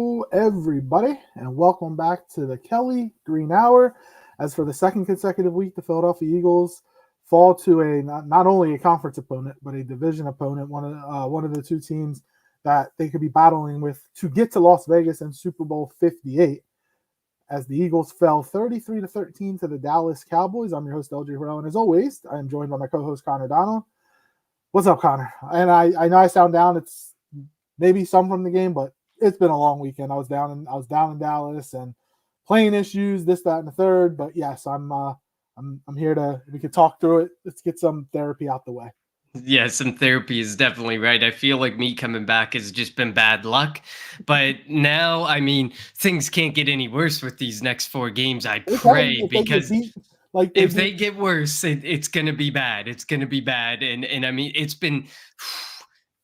Hello, everybody, and welcome back to the Kelly Green Hour. As for the second consecutive week, the Philadelphia Eagles fall to a not only a conference opponent but a division opponent, one of the two teams that they could be battling with to get to Las Vegas in Super Bowl 58. As the Eagles fell 33-13 to the Dallas Cowboys. I'm your host LJ Harrell, and as always, I am joined by my co-host Connor Donald. What's up, Connor? And I know I sound down. It's maybe some from the game, but it's been a long weekend. I was down in Dallas and playing issues, this, that, and the third. But yes, I'm here to, we could talk through it. Let's get some therapy out the way. Yeah, some therapy is definitely right. I feel like me coming back has just been bad luck. But now, I mean, things can't get any worse with these next 4 games. I pray, because if they get worse, it's going to be bad. It's going to be bad. And I mean, it's been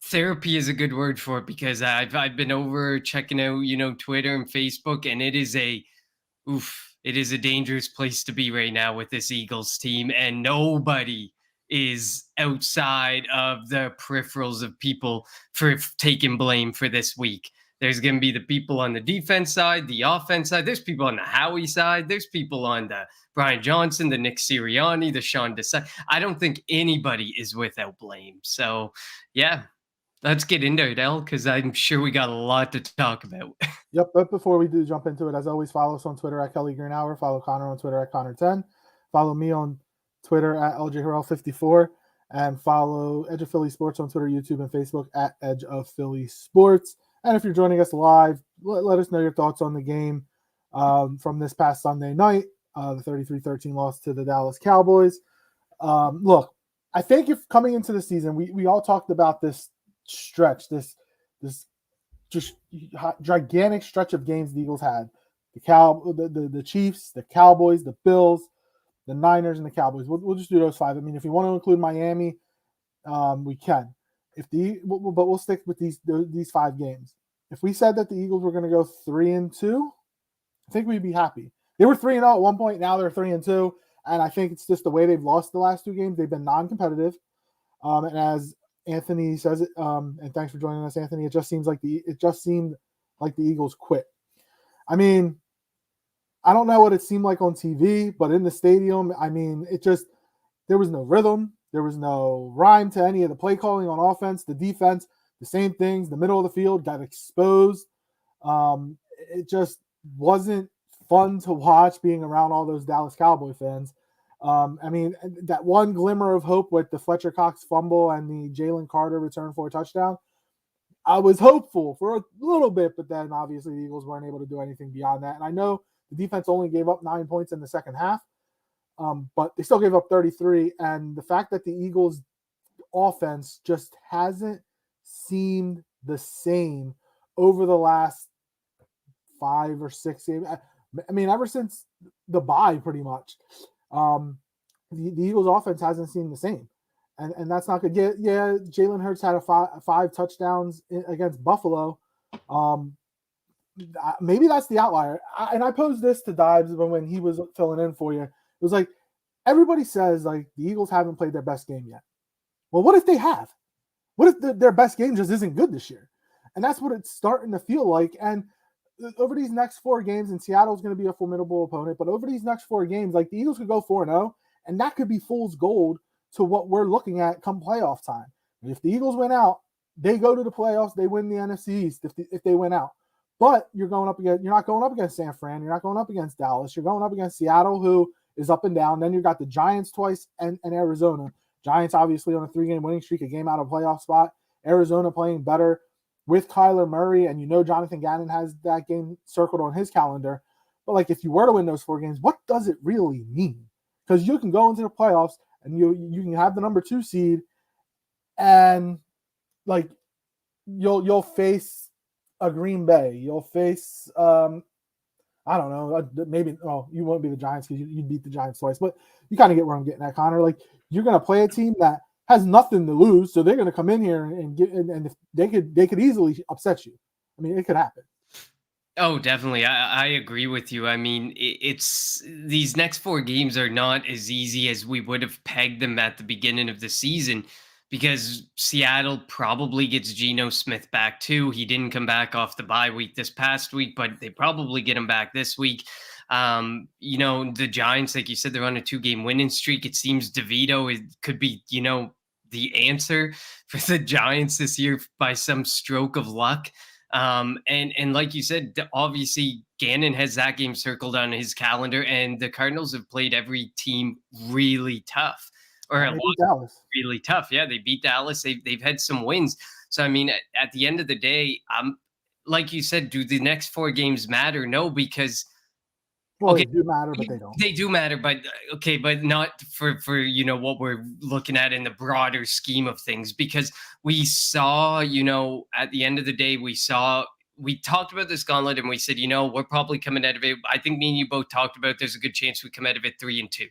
therapy is a good word for it, because I've been over checking out, Twitter and Facebook, and it is a dangerous place to be right now with this Eagles team, and nobody is outside of the peripherals of people for taking blame for this week. There's going to be the people on the defense side, the offense side. There's people on the Howie side. There's people on the Brian Johnson, the Nick Sirianni, the Sean Desai. I don't think anybody is without blame. So, yeah, let's get into it, El, because I'm sure we got a lot to talk about. Yep, but before we do jump into it, as always, follow us on Twitter at Kelly Green Hour. Follow Connor on Twitter at Connor10. Follow me on Twitter at LJ Harrell54. And follow Edge of Philly Sports on Twitter, YouTube, and Facebook at Edge of Philly Sports. And if you're joining us live, let us know your thoughts on the game from this past Sunday night, the 33-13 loss to the Dallas Cowboys. Look, I think if coming into the season, we all talked about this stretch, this just gigantic stretch of games the Eagles had. The Chiefs, the Cowboys, the Bills, the Niners, and the Cowboys. We'll just do those 5. I mean, if you want to include Miami, we can. But we'll stick with these 5 games. If we said that the Eagles were going to go 3-2, I think we'd be happy. They were 3-0 at one point. Now they're 3-2, and I think it's just the way they've lost the last 2 games. They've been non-competitive, and as Anthony says it, and thanks for joining us, Anthony. It just seemed like the Eagles quit. I mean, I don't know what it seemed like on TV, but in the stadium, I mean, there was no rhythm. There was no rhyme to any of the play calling on offense. The defense, the same things. The middle of the field got exposed. It just wasn't fun to watch being around all those Dallas Cowboy fans. I mean, that one glimmer of hope with the Fletcher Cox fumble and the Jalen Carter return for a touchdown, I was hopeful for a little bit, but then obviously the Eagles weren't able to do anything beyond that. And I know the defense only gave up 9 points in the second half, but they still gave up 33. And the fact that the Eagles offense just hasn't seemed the same over the last 5 or 6 games. I mean, ever since the bye, pretty much. The Eagles offense hasn't seemed the same, and that's not good. Yeah, Jalen Hurts had 5 touchdowns against Buffalo. Maybe that's the outlier. And I posed this to Dives when he was filling in for you. It was like, everybody says like the Eagles haven't played their best game yet. Well, what if they have? What if their best game just isn't good this year? And that's what it's starting to feel like. And over these next 4 games, and Seattle's going to be a formidable opponent, but over these next 4 games, like the Eagles could go 4-0, and that could be fool's gold to what we're looking at come playoff time. If the Eagles win out, they go to the playoffs, they win the NFC East if they win out. But you're not going up against San Fran, you're not going up against Dallas, you're going up against Seattle, who is up and down. Then you got the Giants twice and Arizona. Giants obviously on a 3-game winning streak, a game out of playoff spot. Arizona playing better with Kyler Murray, and Jonathan Gannon has that game circled on his calendar. But like, if you were to win those 4 games, what does it really mean? Because you can go into the playoffs and you can have the number 2 seed, and like you'll face a Green Bay, you'll face I don't know, maybe you won't be the Giants because you beat the Giants twice, but you kind of get where I'm getting at, Connor. Like, you're going to play a team that has nothing to lose, so they're going to come in here and if they could easily upset you. I mean, it could happen. Oh, definitely. I agree with you. I mean, it's these next 4 games are not as easy as we would have pegged them at the beginning of the season, because Seattle probably gets Geno Smith back too. He didn't come back off the bye week this past week, but they probably get him back this week. The Giants, like you said, they're on a 2-game winning streak. It seems DeVito could be, the answer for the Giants this year by some stroke of luck. And like you said, obviously Gannon has that game circled on his calendar, and the Cardinals have played every team really tough, or a lot Dallas really tough. Yeah, they beat Dallas. They've had some wins. So I mean, at the end of the day, like you said, do the next 4 games matter? No, because they do matter, but they don't. They do matter, but okay, but not for what we're looking at in the broader scheme of things, because we saw, at the end of the day, we talked about this gauntlet and we said, we're probably coming out of it. I think me and you both talked about there's a good chance we come out of it 3-2.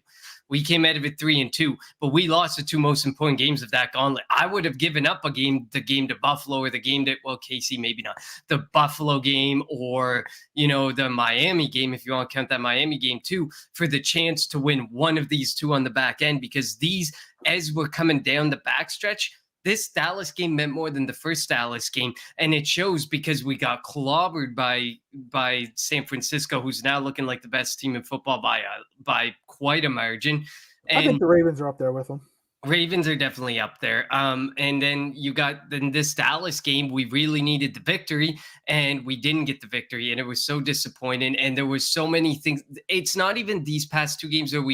We came out of it 3-2, but we lost the 2 most important games of that gauntlet. I would have given up the game to Buffalo, or the game KC, maybe not. The Buffalo game, or, the Miami game, if you want to count that Miami game too, for the chance to win one of these 2 on the back end, because these, as we're coming down the backstretch, this Dallas game meant more than the first Dallas game, and it shows because we got clobbered by San Francisco, who's now looking like the best team in football by quite a margin. And I think the Ravens are up there with them. Ravens are definitely up there. And then you got this Dallas game. We really needed the victory, and we didn't get the victory, and it was so disappointing. And there was so many things. It's not even these past 2 games where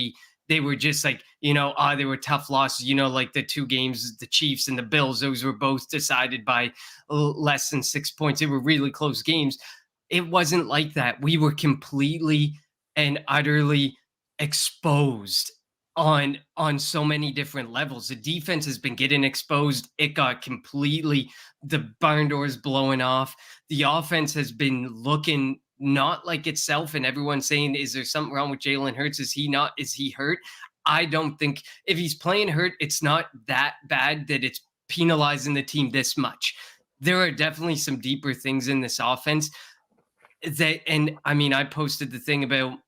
they were just like, they were tough losses, like the 2 games, the Chiefs and the Bills, those were both decided by less than 6 points. They were really close games. It wasn't like that. We were completely and utterly exposed on so many different levels. The defense has been getting exposed. It got completely, the barn doors blowing off. The offense has been looking not like itself, and everyone's saying, is there something wrong with Jalen Hurts? Is he hurt? I don't think, if he's playing hurt, it's not that bad that it's penalizing the team this much. There are definitely some deeper things in this offense and I mean, I posted the thing about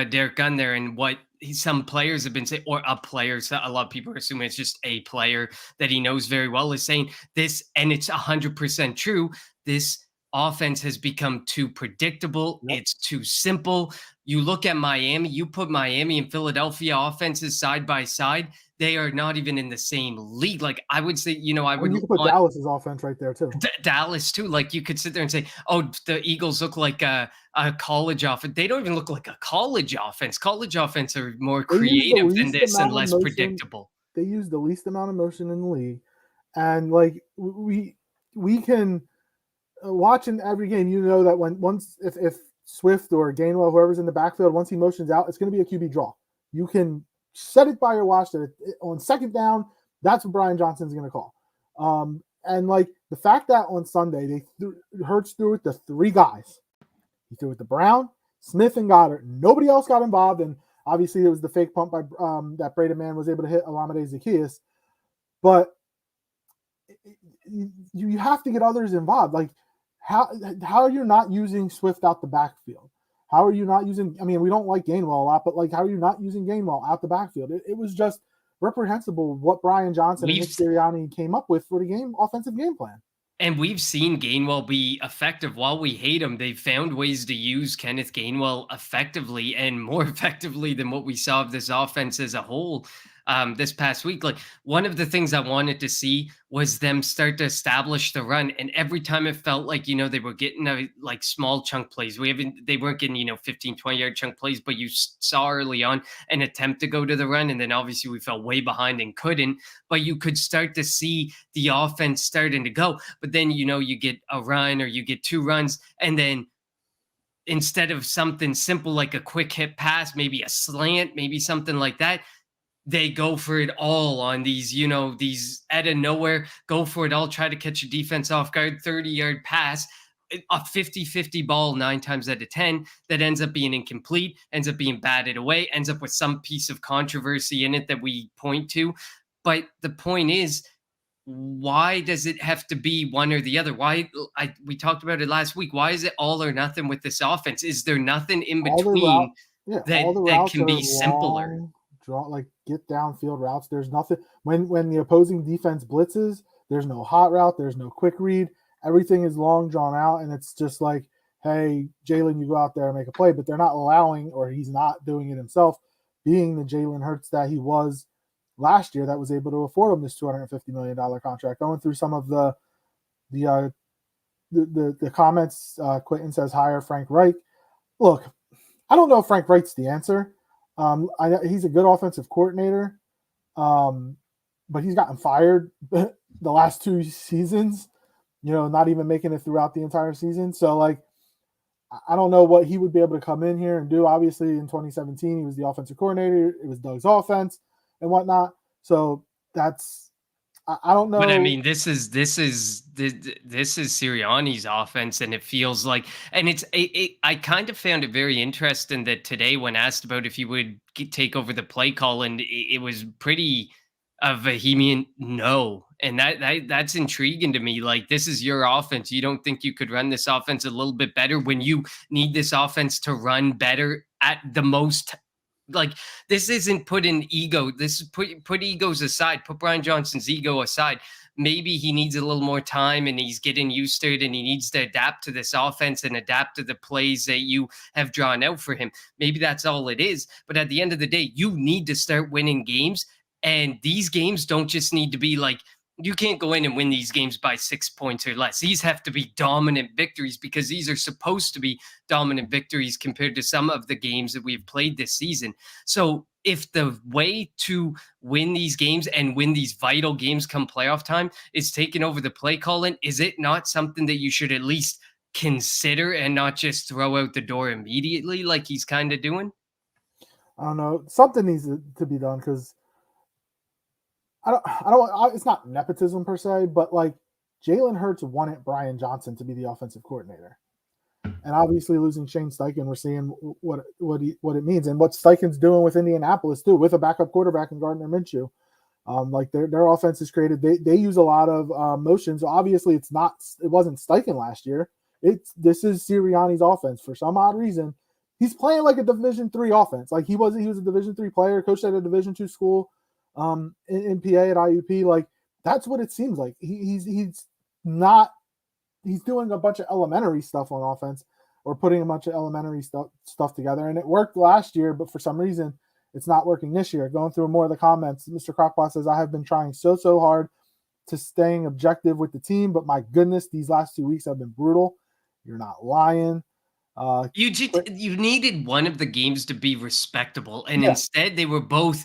Derek Gunn there, and what some players have been saying, or a player, so a lot of people are assuming it's just a player that he knows very well, is saying this, and it's 100% true. This offense has become too predictable. Yep. It's too simple. You look at Miami, you put Miami and Philadelphia offenses side by side, they are not even in the same league. Like, I would say, you could put Dallas's offense right there too. Dallas too. Like, you could sit there and say, oh, the Eagles look like a college offense. They don't even look like a college offense. College offense are more creative than this and less predictable. They use the least amount of motion in the league. And like, we can, watching every game, that if Swift or Gainwell, whoever's in the backfield, once he motions out, it's going to be a QB draw. You can set it by your watch that on second down, that's what Brian Johnson's going to call. And like the fact that on Sunday Hurts threw it to 3 guys. He threw it to Brown, Smith, and Goddard. Nobody else got involved, and obviously it was the fake pump by that Braden Man was able to hit Olamide Zaccheaus. But you have to get others involved. Like, how are you not using Swift out the backfield? How are you not using, I mean, we don't like Gainwell a lot, but like, how are you not using Gainwell out the backfield? It was just reprehensible what Brian Johnson and Nick Sirianni came up with for the offensive game plan. And we've seen Gainwell be effective. While we hate him, they've found ways to use Kenneth Gainwell effectively, and more effectively than what we saw of this offense as a whole this past week. Like, one of the things I wanted to see was them start to establish the run. And every time it felt like, they were getting like small chunk plays. They weren't getting, 15, 20-yard chunk plays, but you saw early on an attempt to go to the run. And then obviously we fell way behind and couldn't, but you could start to see the offense starting to go. But then, you get a run or you get 2 runs, and then instead of something simple like a quick hit pass, maybe a slant, maybe something like that, they go for it all on these, these out of nowhere, go for it all, try to catch a defense off guard, 30-yard pass, a 50-50 ball 9 times out of 10 that ends up being incomplete, ends up being batted away, ends up with some piece of controversy in it that we point to. But the point is, why does it have to be one or the other? We talked about it last week. Why is it all or nothing with this offense? Is there nothing in between that can be simpler? get downfield routes. There's nothing when the opposing defense blitzes. There's no hot route. There's no quick read. Everything is long drawn out, and it's just like, hey, Jalen, you go out there and make a play. But they're not allowing, or he's not doing it himself, being the Jalen Hurts that he was last year that was able to afford him this $250 million contract. Going through some of the comments, Quentin says hire Frank Reich. Look, I don't know if Frank Reich's the answer. He's a good offensive coordinator, but he's gotten fired the last 2 seasons, not even making it throughout the entire season. So, like, I don't know what he would be able to come in here and do. Obviously, in 2017, he was the offensive coordinator. It was Doug's offense and whatnot. So I don't know. But I mean, this is Sirianni's offense, and it feels like, and I kind of found it very interesting that today, when asked about if he would take over the play call, and it was pretty a vehement no, and that's intriguing to me. Like, this is your offense. You don't think you could run this offense a little bit better when you need this offense to run better at the most? Like, this isn't putting ego. This is put egos aside. Put Brian Johnson's ego aside. Maybe he needs a little more time and he's getting used to it, and he needs to adapt to this offense and adapt to the plays that you have drawn out for him. Maybe that's all it is. But at the end of the day, you need to start winning games. And these games don't just need to be like, you can't go in and win these games by 6 points or less. These have to be dominant victories, because these are supposed to be dominant victories compared to some of the games that we've played this season. So if the way to win these games and win these vital games come playoff time is taking over the play calling, is it not something that you should at least consider and not just throw out the door immediately like he's kind of doing? I don't know. Something needs to be done, because it's not nepotism per se, but like, Jalen Hurts wanted Brian Johnson to be the offensive coordinator. And obviously losing Shane Steichen, we're seeing what it means, and what Steichen's doing with Indianapolis too, with a backup quarterback in Gardner Minshew. Like, their offense is created. They use a lot of motion. So obviously it wasn't Steichen last year. This is Sirianni's offense. For some odd reason, he's playing like a Division III offense. Like, he was a Division III player, coached at a Division II school in PA at IUP. Like, that's what it seems like. He's doing a bunch of elementary stuff on offense, or putting a bunch of elementary stuff together. And it worked last year, but for some reason it's not working this year. Going through more of the comments, Mr. Crockpot says, I have been trying so hard to staying objective with the team, but my goodness, these last 2 weeks have been brutal. You're not lying. You needed one of the games to be respectable, and instead they were both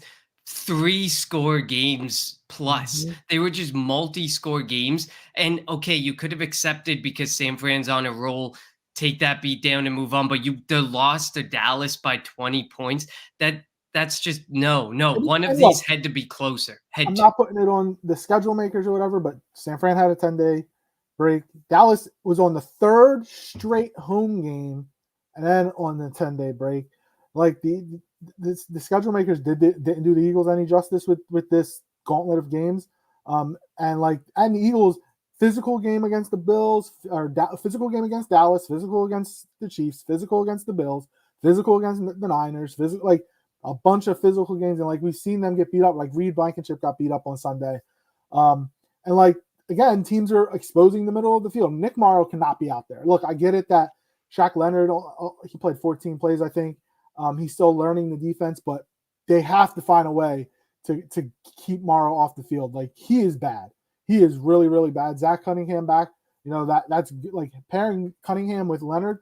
3-score games plus. Mm-hmm. They were just multi-score games. And okay, you could have accepted, because San Fran's on a roll, take that beat down and move on. But the loss to Dallas by 20 points, that's just no. One of these had to be closer. I'm not putting it on the schedule makers or whatever, but San Fran had a 10-day break. Dallas was on the 3rd straight home game, and then on the 10-day break. Like, the schedule makers didn't do the Eagles any justice with this gauntlet of games. And the Eagles, physical game against the Bills, or physical game against Dallas, physical against the Chiefs, physical against the Bills, physical against the Niners, like a bunch of physical games. And like, we've seen them get beat up. Like, Reed Blankenship got beat up on Sunday. And like, again, teams are exposing the middle of the field. Nick Morrow cannot be out there. Look, I get it that Shaq Leonard, he played 14 plays, I think. He's still learning the defense, but they have to find a way to keep Morrow off the field. Like, he is bad. He is really, really bad. Zach Cunningham back, that's like, pairing Cunningham with Leonard,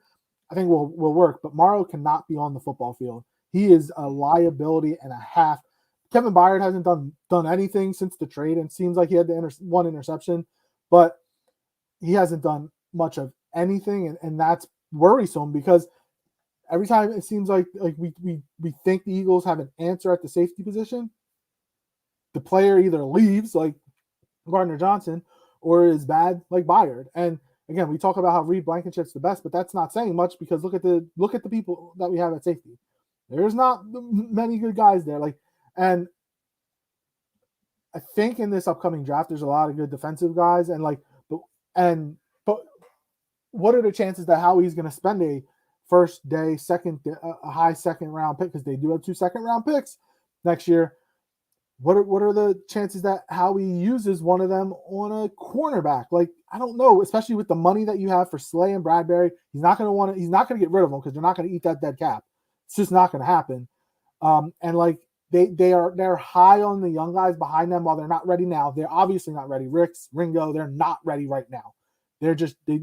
I think will work, but Morrow cannot be on the football field. He is a liability and a half. Kevin Byard hasn't done anything since the trade, and seems like he had one interception, but he hasn't done much of anything, and that's worrisome, because every time it seems like we think the Eagles have an answer at the safety position, the player either leaves, like Gardner Johnson, or is bad, like Byard. And again, we talk about how Reed Blankenship's the best, but that's not saying much, because look at the people that we have at safety. There's not many good guys there. Like, and I think in this upcoming draft, there's a lot of good defensive guys, and but what are the chances that Howie's going to spend a high second round pick, because they do have 2 second round picks, next year. What are the chances that Howie uses one of them on a cornerback? Like, I don't know, especially with the money that you have for Slay and Bradbury. He's not going to get rid of them because they're not going to eat that dead cap. It's just not going to happen. And like they're high on the young guys behind them while they're not ready now. They're obviously not ready. Ricks, Ringo, they're not ready right now. They're just they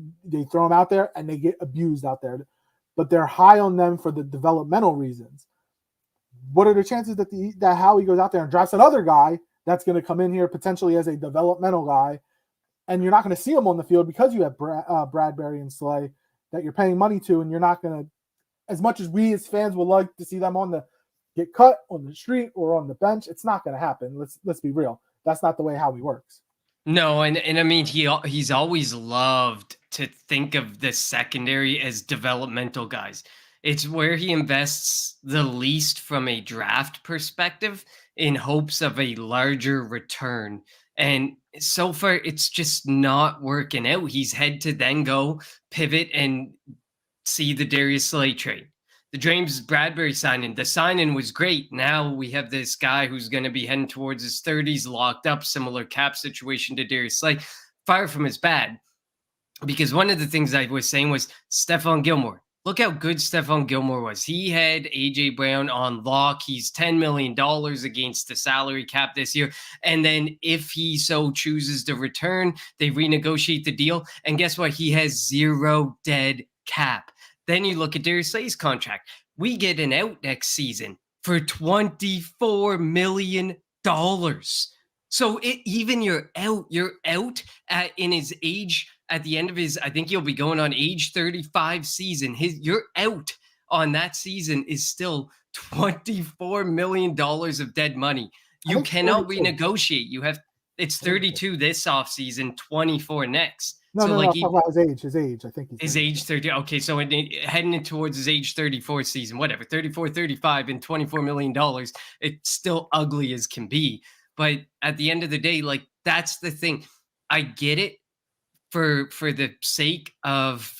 throw them out there and they get abused out there. But they're high on them for the developmental reasons. What are the chances that Howie goes out there and drafts another guy that's going to come in here potentially as a developmental guy, and you're not going to see him on the field because you have Bradbury and Slay that you're paying money to, and you're not going to, as much as we as fans would like to see them get cut on the street or on the bench, it's not going to happen. Let's be real. That's not the way Howie works. No, and I mean he's always loved to think of the secondary as developmental guys. It's where he invests the least from a draft perspective in hopes of a larger return. And so far it's just not working out. He's had to then go pivot and see the Darius Slay trade. The James Bradbury signing. The signing was great. Now we have this guy who's going to be heading towards his 30s, locked up, similar cap situation to Darius Slay. Fire from his bad. Because one of the things I was saying was Stephon Gilmore. Look how good Stephon Gilmore was. He had A.J. Brown on lock. He's $10 million against the salary cap this year. And then if he so chooses to return, they renegotiate the deal. And guess what? He has zero dead cap. Then you look at Darius Slay's contract. We get an out next season for $24 million. So even you're out in his age at the end of his, I think he'll be going on age 35 season. You're out on that season is still $24 million of dead money. You cannot renegotiate. It's 32 this offseason, 24 next. No, talk about his age. I think his age 30. Okay, so heading towards his age 34 season, whatever, 34, 35 and $24 million. It's still ugly as can be. But at the end of the day, like, that's the thing. I get it for the sake of,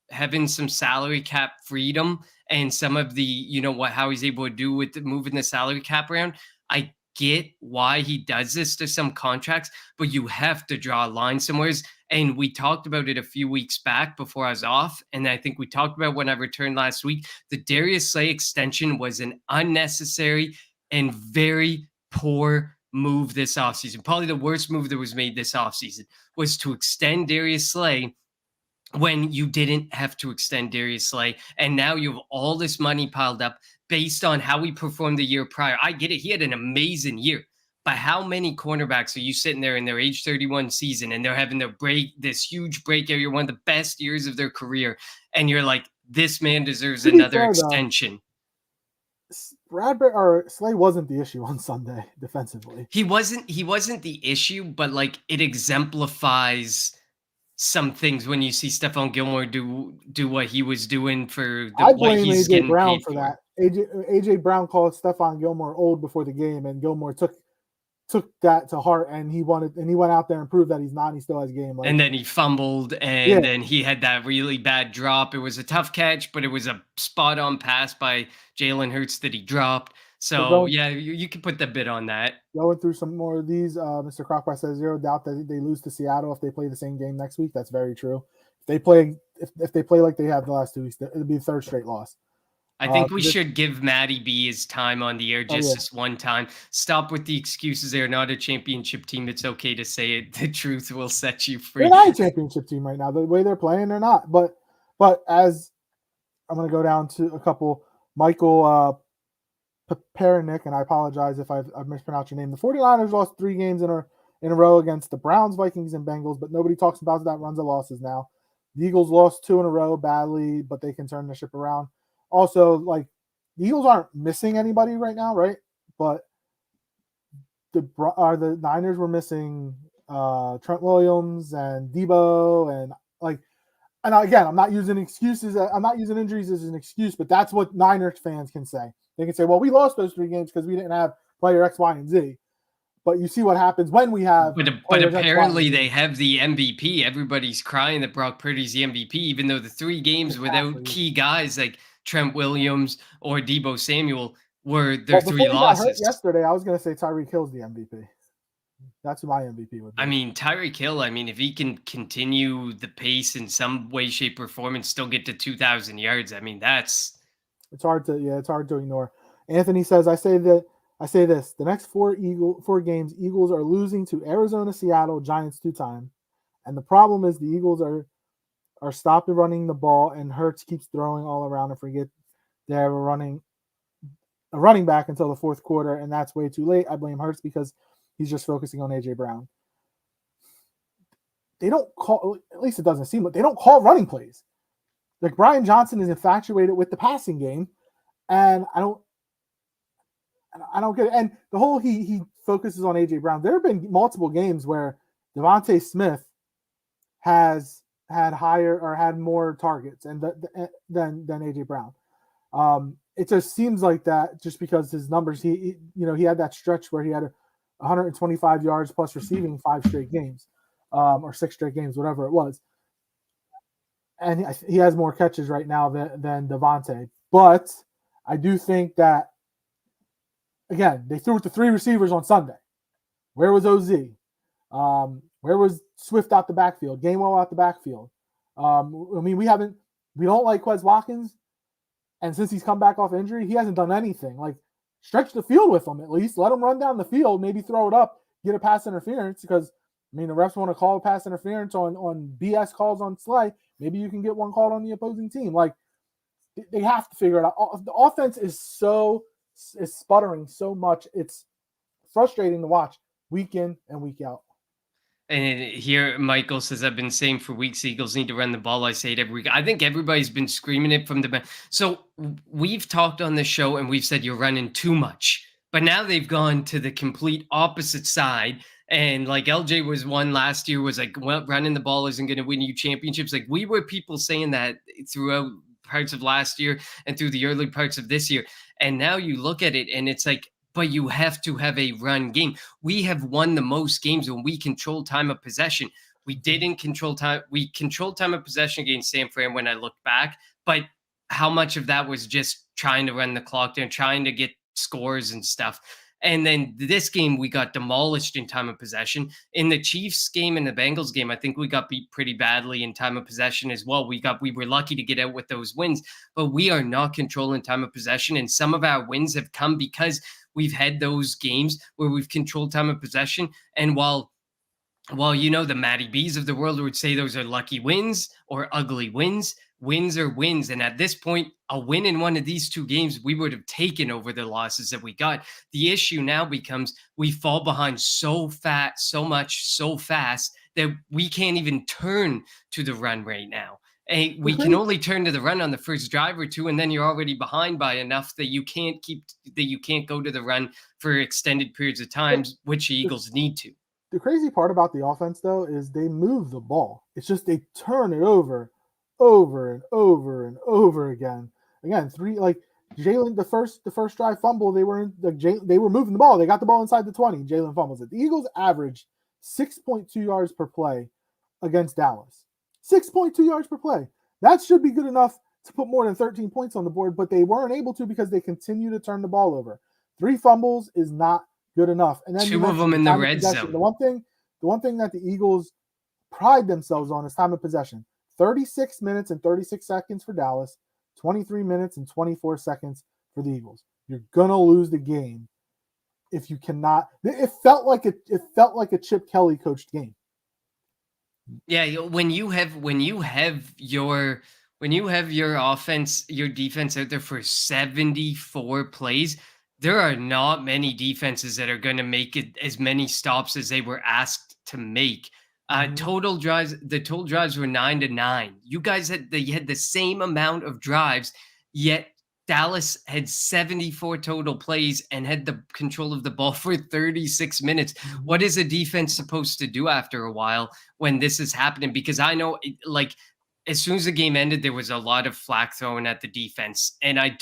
having some salary cap freedom and some of the, how he's able to do with moving the salary cap around. I get why he does this to some contracts, but you have to draw a line somewhere. And we talked about it a few weeks back before I was off. And I think we talked about when I returned last week, the Darius Slay extension was an unnecessary and very poor move this offseason. Probably the worst move that was made this offseason was to extend Darius Slay when you didn't have to extend Darius Slay. And now you have all this money piled up based on how he performed the year prior. I get it. He had an amazing year. But how many cornerbacks are you sitting there in their age 31 season and they're having this huge breakout year, one of the best years of their career, and you're like, this man deserves another extension? Bradbury or Slay wasn't the issue on Sunday defensively. He wasn't the issue, but like, it exemplifies some things when you see Stephon Gilmore do what he was doing for I blame AJ Brown for that. AJ Brown called Stephon Gilmore old before the game, and Gilmore took that to heart, and he went out there and proved that he's not. He still has game. And then he fumbled, and then he had that really bad drop. It was a tough catch, but it was a spot on pass by Jalen Hurts that he dropped. So you can put the bit on that. Going through some more of these, Mr. Crockpot says zero doubt that they lose to Seattle if they play the same game next week. That's very true. If they play like they have the last 2 weeks, it'll be the third straight loss. I think we should give Matty B his time on the air this one time. Stop with the excuses. They're not a championship team. It's okay to say it. The truth will set you free. They're not a championship team right now. The way they're playing, they're not. But as I'm going to go down to a couple, Michael Papernick, and I apologize if I've mispronounced your name. The 49ers lost 3 games in a row against the Browns, Vikings, and Bengals, but nobody talks about that runs of losses now. The Eagles lost 2 in a row badly, but they can turn the ship around. Also, like, the Eagles aren't missing anybody right now, right? But the Niners were missing Trent Williams and Debo, and again, I'm not using excuses. I'm not using injuries as an excuse, but that's what Niners fans can say. They can say, well, we lost those 3 games because we didn't have player X, Y, and Z. But you see what happens when we have. But apparently they have the MVP. Everybody's crying that Brock Purdy's the MVP, even though the 3 games without key guys like Trent Williams or Debo Samuel, were their Well, before 3 he got hurt losses. yesterday, I was going to say Tyreek Hill's the MVP. That's who my MVP would be. I mean, Tyreek Hill, I mean, if he can continue the pace in some way, shape, or form and still get to 2,000 yards, I mean, that's It's hard to ignore. Anthony says, I say this: the next four games, Eagles are losing to Arizona, Seattle, Giants 2 times, and the problem is the Eagles are stopping running the ball, and Hurts keeps throwing all around and forget they have a running back until the fourth quarter, and that's way too late. I blame Hurts because he's just focusing on AJ Brown. They don't call, at least it doesn't seem like they don't call running plays. Like Brian Johnson is infatuated with the passing game, and I don't get it. And the whole he focuses on AJ Brown. There have been multiple games where Devontae Smith has had higher or had more targets and than AJ Brown. It just seems like that just because his numbers. He had that stretch where he had 125 yards plus receiving 5 straight games, or 6 straight games, whatever it was. And he has more catches right now than Devontae. But I do think that, again, they threw it to 3 receivers on Sunday. Where was OZ? Where was Swift out the backfield? Gainwell out the backfield? I mean, we don't like Quez Watkins. And since he's come back off injury, he hasn't done anything. Like, stretch the field with him at least. Let him run down the field, maybe throw it up, get a pass interference. Because, I mean, the refs want to call a pass interference on BS calls on Slay. Maybe you can get one called on the opposing team. Like, they have to figure it out. The offense is sputtering so much. It's frustrating to watch week in and week out. And here, Michael says, I've been saying for weeks, Eagles need to run the ball. I say it every week. I think everybody's been screaming it from the bench. So we've talked on the show and we've said you're running too much. But now they've gone to the complete opposite side. And like LJ was one last year, was like, well, running the ball isn't going to win you championships. Like we were people saying that throughout parts of last year and through the early parts of this year. And now you look at it and it's like, but you have to have a run game. We have won the most games when we control time of possession. We didn't control time. We controlled time of possession against San Fran when I look back, but how much of that was just trying to run the clock down, trying to get scores and stuff. And then this game, we got demolished in time of possession. In the Chiefs game and the Bengals game, I think we got beat pretty badly in time of possession as well. We were lucky to get out with those wins, but we are not controlling time of possession. And some of our wins have come because we've had those games where we've controlled time of possession. And while the Matty B's of the world would say those are lucky wins or ugly wins, wins are wins. And at this point, a win in one of these 2 games, we would have taken over the losses that we got. The issue now becomes we fall behind so fast that we can't even turn to the run right now. And we can only turn to the run on the first drive or 2, and then you're already behind by enough that you can't go to the run for extended periods of times, which the Eagles need to. The crazy part about the offense, though, is they move the ball. It's just they turn it over and over again. Again, 3 like Jalen, the first drive fumble, they were moving the ball. They got the ball inside the 20. Jalen fumbles it. The Eagles averaged 6.2 yards per play against Dallas. 6.2 yards per play. That should be good enough to put more than 13 points on the board, but they weren't able to because they continue to turn the ball over. 3 fumbles is not good enough. And then 2 of them in the red zone. The one thing that the Eagles pride themselves on is time of possession. 36 minutes and 36 seconds for Dallas, 23 minutes and 24 seconds for the Eagles. You're gonna lose the game if you cannot. It felt like a Chip Kelly coached game. Yeah, when you have your offense, your defense out there for 74 plays, there are not many defenses that are going to make it as many stops as they were asked to make. The total drives were 9-9. You guys had the same amount of drives, yet Dallas had 74 total plays and had the control of the ball for 36 minutes. What is a defense supposed to do after a while when this is happening? Because I know, as soon as the game ended, there was a lot of flack thrown at the defense. And I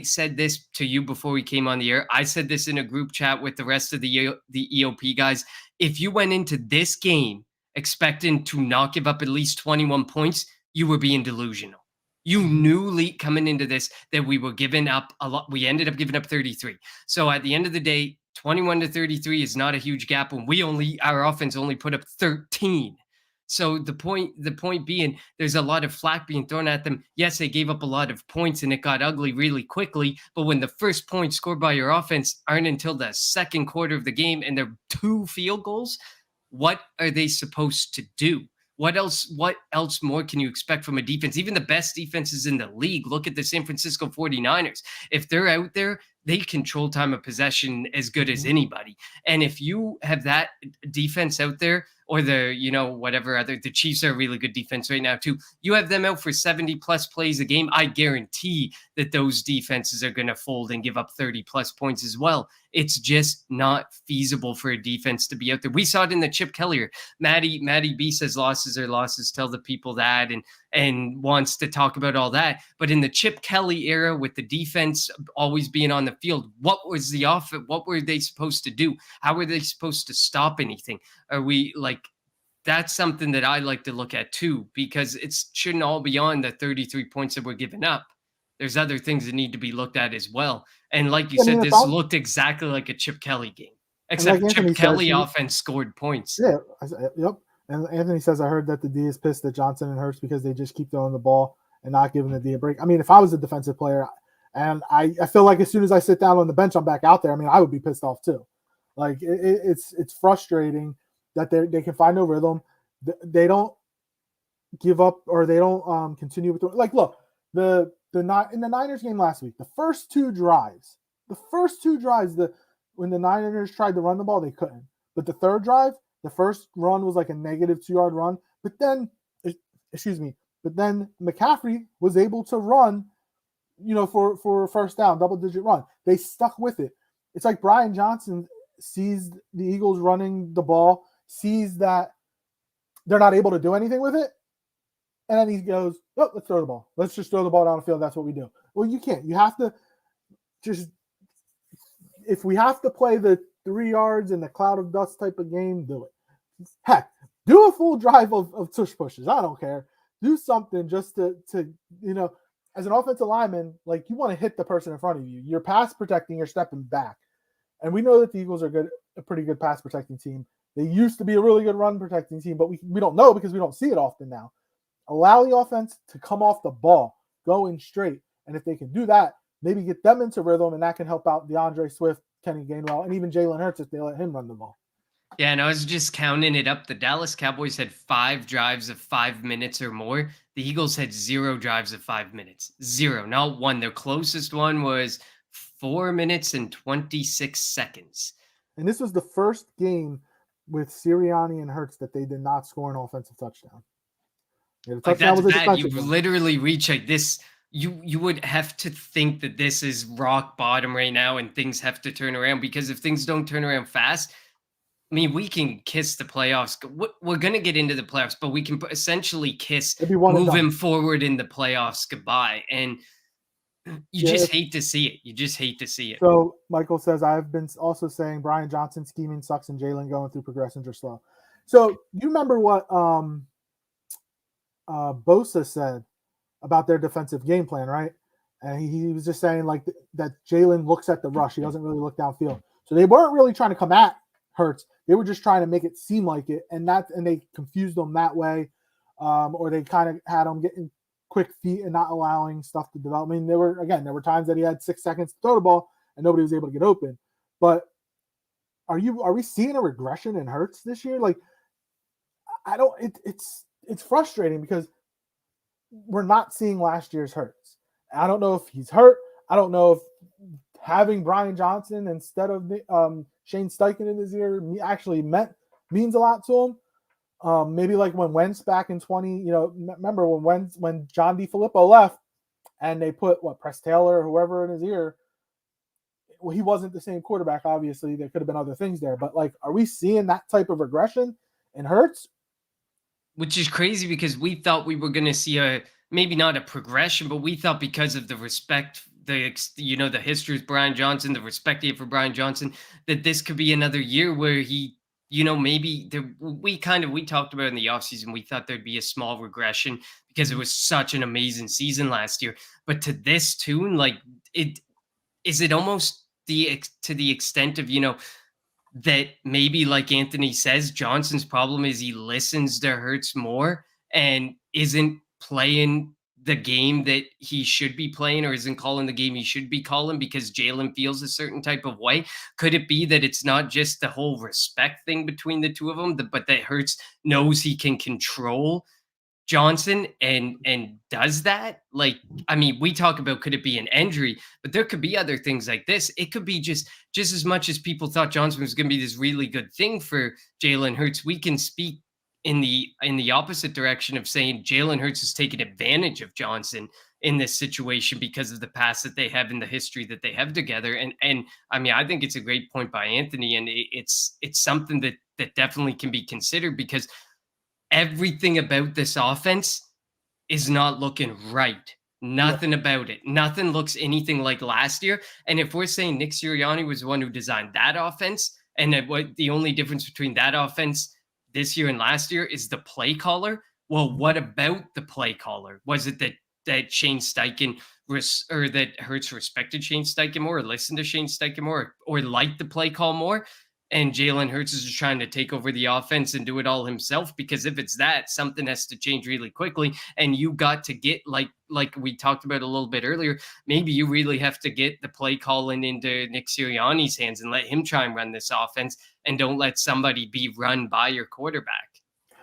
said this to you before we came on the air. I said this in a group chat with the rest of the EOP guys. If you went into this game expecting to not give up at least 21 points, you were being delusional. You knew coming into this that we were giving up a lot. We ended up giving up 33. So at the end of the day, 21 to 33 is not a huge gap when our offense only put up 13. So the point being, there's a lot of flack being thrown at them. Yes, they gave up a lot of points and it got ugly really quickly. But when the first points scored by your offense aren't until the second quarter of the game and they're 2 field goals, what are they supposed to do? What else more can you expect from a defense? Even the best defenses in the league, look at the San Francisco 49ers. If they're out there, they control time of possession as good as anybody. And if you have that defense out there, or the Chiefs are a really good defense right now too. You have them out for 70 plus plays a game. I guarantee that those defenses are going to fold and give up 30 plus points as well. It's just not feasible for a defense to be out there. We saw it in the Chip Kelly. Matty B says losses are losses. Tell the people that, and wants to talk about all that. But in the Chip Kelly era, with the defense always being on the field, what was the offense? What were they supposed to do? How were they supposed to stop anything? Are we that's something that I like to look at too, because it shouldn't all be on the 33 points that we're giving up. There's other things that need to be looked at as well. And like you said, this looked exactly like a Chip Kelly game, except like Chip Kelly offense scored points. Yeah, yep. And Anthony says, I heard that the D is pissed at Johnson and Hurts because they just keep throwing the ball and not giving the D a break. I mean, if I was a defensive player, and I feel like as soon as I sit down on the bench, I'm back out there. I mean, I would be pissed off too. Like it's frustrating that they can find no rhythm. They don't give up, or they don't continue with look, in the Niners game last week, the first two drives, when the Niners tried to run the ball, they couldn't. But the third drive, the first run was like a negative 2-yard run. But then McCaffrey was able to run, for a first down, double-digit run. They stuck with it. It's like Brian Johnson sees the Eagles running the ball, sees that they're not able to do anything with it, and then he goes, oh, let's throw the ball. Let's just throw the ball down the field. That's what we do. Well, you can't. You have to if we have to play the 3 yards in the cloud of dust type of game, do it. Heck, do a full drive of tush pushes. I don't care. Do something just to as an offensive lineman, you want to hit the person in front of you. You're pass protecting, you're stepping back. And we know that the Eagles are a pretty good pass protecting team. They used to be a really good run protecting team, but we don't know because we don't see it often now. Allow the offense to come off the ball, going straight. And if they can do that, maybe get them into rhythm, and that can help out DeAndre Swift, Kenny Gainwell, and even Jalen Hurts if they let him run the ball. Yeah, and I was just counting it up. The Dallas Cowboys had 5 drives of 5 minutes or more. The Eagles had 0 drives of 5 minutes. 0, not one. Their closest one was 4 minutes and 26 seconds. And this was the first game with Sirianni and Hurts that they did not score an offensive touchdown. That's bad. You literally reach this. You would have to think that this is rock bottom right now and things have to turn around, because if things don't turn around fast, I mean, we can kiss the playoffs. We're going to get into the playoffs, but we can essentially kiss moving forward in the playoffs goodbye. And you just hate to see it. You just hate to see it. So Michael says, I've been also saying Brian Johnson scheming sucks and Jalen going through progressions are slow. So you remember what Bosa said about their defensive game plan, right? And he was just saying that Jalen looks at the rush. He doesn't really look downfield. So they weren't really trying to come at Hurts. They were just trying to make it seem like it, and they confused them that way, or they kind of had them getting quick feet and not allowing stuff to develop. I mean, there were times that he had 6 seconds to throw the ball and nobody was able to get open. But are we seeing a regression in Hurts this year? It's frustrating because we're not seeing last year's Hurts. I don't know if he's hurt. I don't know if having Brian Johnson instead of Shane Steichen in his ear actually means a lot to him. Maybe like when Wentz back in 20, remember when John DeFilippo left and they put Press Taylor or whoever in his ear. Well, he wasn't the same quarterback. Obviously, there could have been other things there, but are we seeing that type of regression in Hurts? Which is crazy because we thought we were going to see maybe not a progression, but we thought because of the respect, the history with Brian Johnson, the respect he had for Brian Johnson, that this could be another year where he maybe we talked about in the offseason, we thought there'd be a small regression because it Mhm. was such an amazing season last year. But to this tune, like it is it almost to the extent of, that maybe like Anthony says, Johnson's problem is he listens to Hurts more and isn't playing the game that he should be playing, or isn't calling the game he should be calling because Jalen feels a certain type of way. Could it be that it's not just the whole respect thing between the two of them, but that Hurts knows he can control Johnson and does that? Like, I mean, we talk about could it be an injury, but there could be other things like this. It could be just as much as people thought Johnson was going to be this really good thing for Jalen Hurts. We can speak in the opposite direction of saying Jalen Hurts is taking advantage of Johnson in this situation because of the past that they have and the history that they have together. And I mean, I think it's a great point by Anthony, and it's something that definitely can be considered because everything about this offense is not looking right. Yeah. Nothing about it. Nothing looks anything like last year. And if we're saying Nick Sirianni was the one who designed that offense, and that what the only difference between that offense this year and last year is the play caller, well, Mhm. what about the play caller? Was it that Shane Steichen or that Hurts respected Shane Steichen more, or listened to Shane Steichen more, or liked the play call more? And Jalen Hurts is just trying to take over the offense and do it all himself. Because if it's that, something has to change really quickly. And you got to get like we talked about a little bit earlier. Maybe you really have to get the play calling into Nick Sirianni's hands and let him try and run this offense, and don't let somebody be run by your quarterback.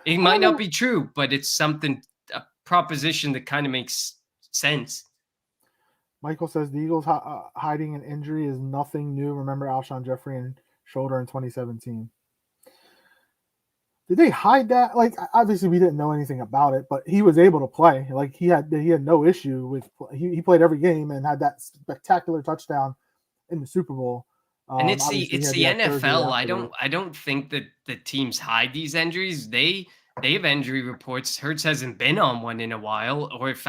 It I might don't not know. be true, but it's something a proposition that kind of makes sense. Michael says the Eagles hiding an injury is nothing new. Remember Alshon Jeffrey and shoulder in 2017. Did they hide that? Like, obviously we didn't know anything about it, but he was able to play. Like he had no issue with he played every game and had that spectacular touchdown in the Super Bowl. And Obviously he it's had the that surgery NFL. afterward. I don't think that the teams hide these injuries. They have injury reports. Hertz hasn't been on one in a while, or if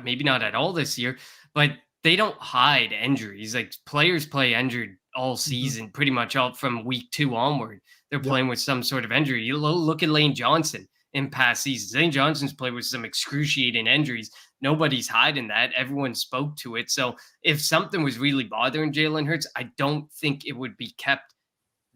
maybe not at all this year, but they don't hide injuries. Like, players play injured all Mm-hmm. season, pretty much all from week 2 onward. They're Yep. playing with some sort of injury. You look at Lane Johnson in past seasons. Lane Johnson's played with some excruciating injuries. Nobody's hiding that. Everyone spoke to it. So if something was really bothering Jalen Hurts, I don't think it would be kept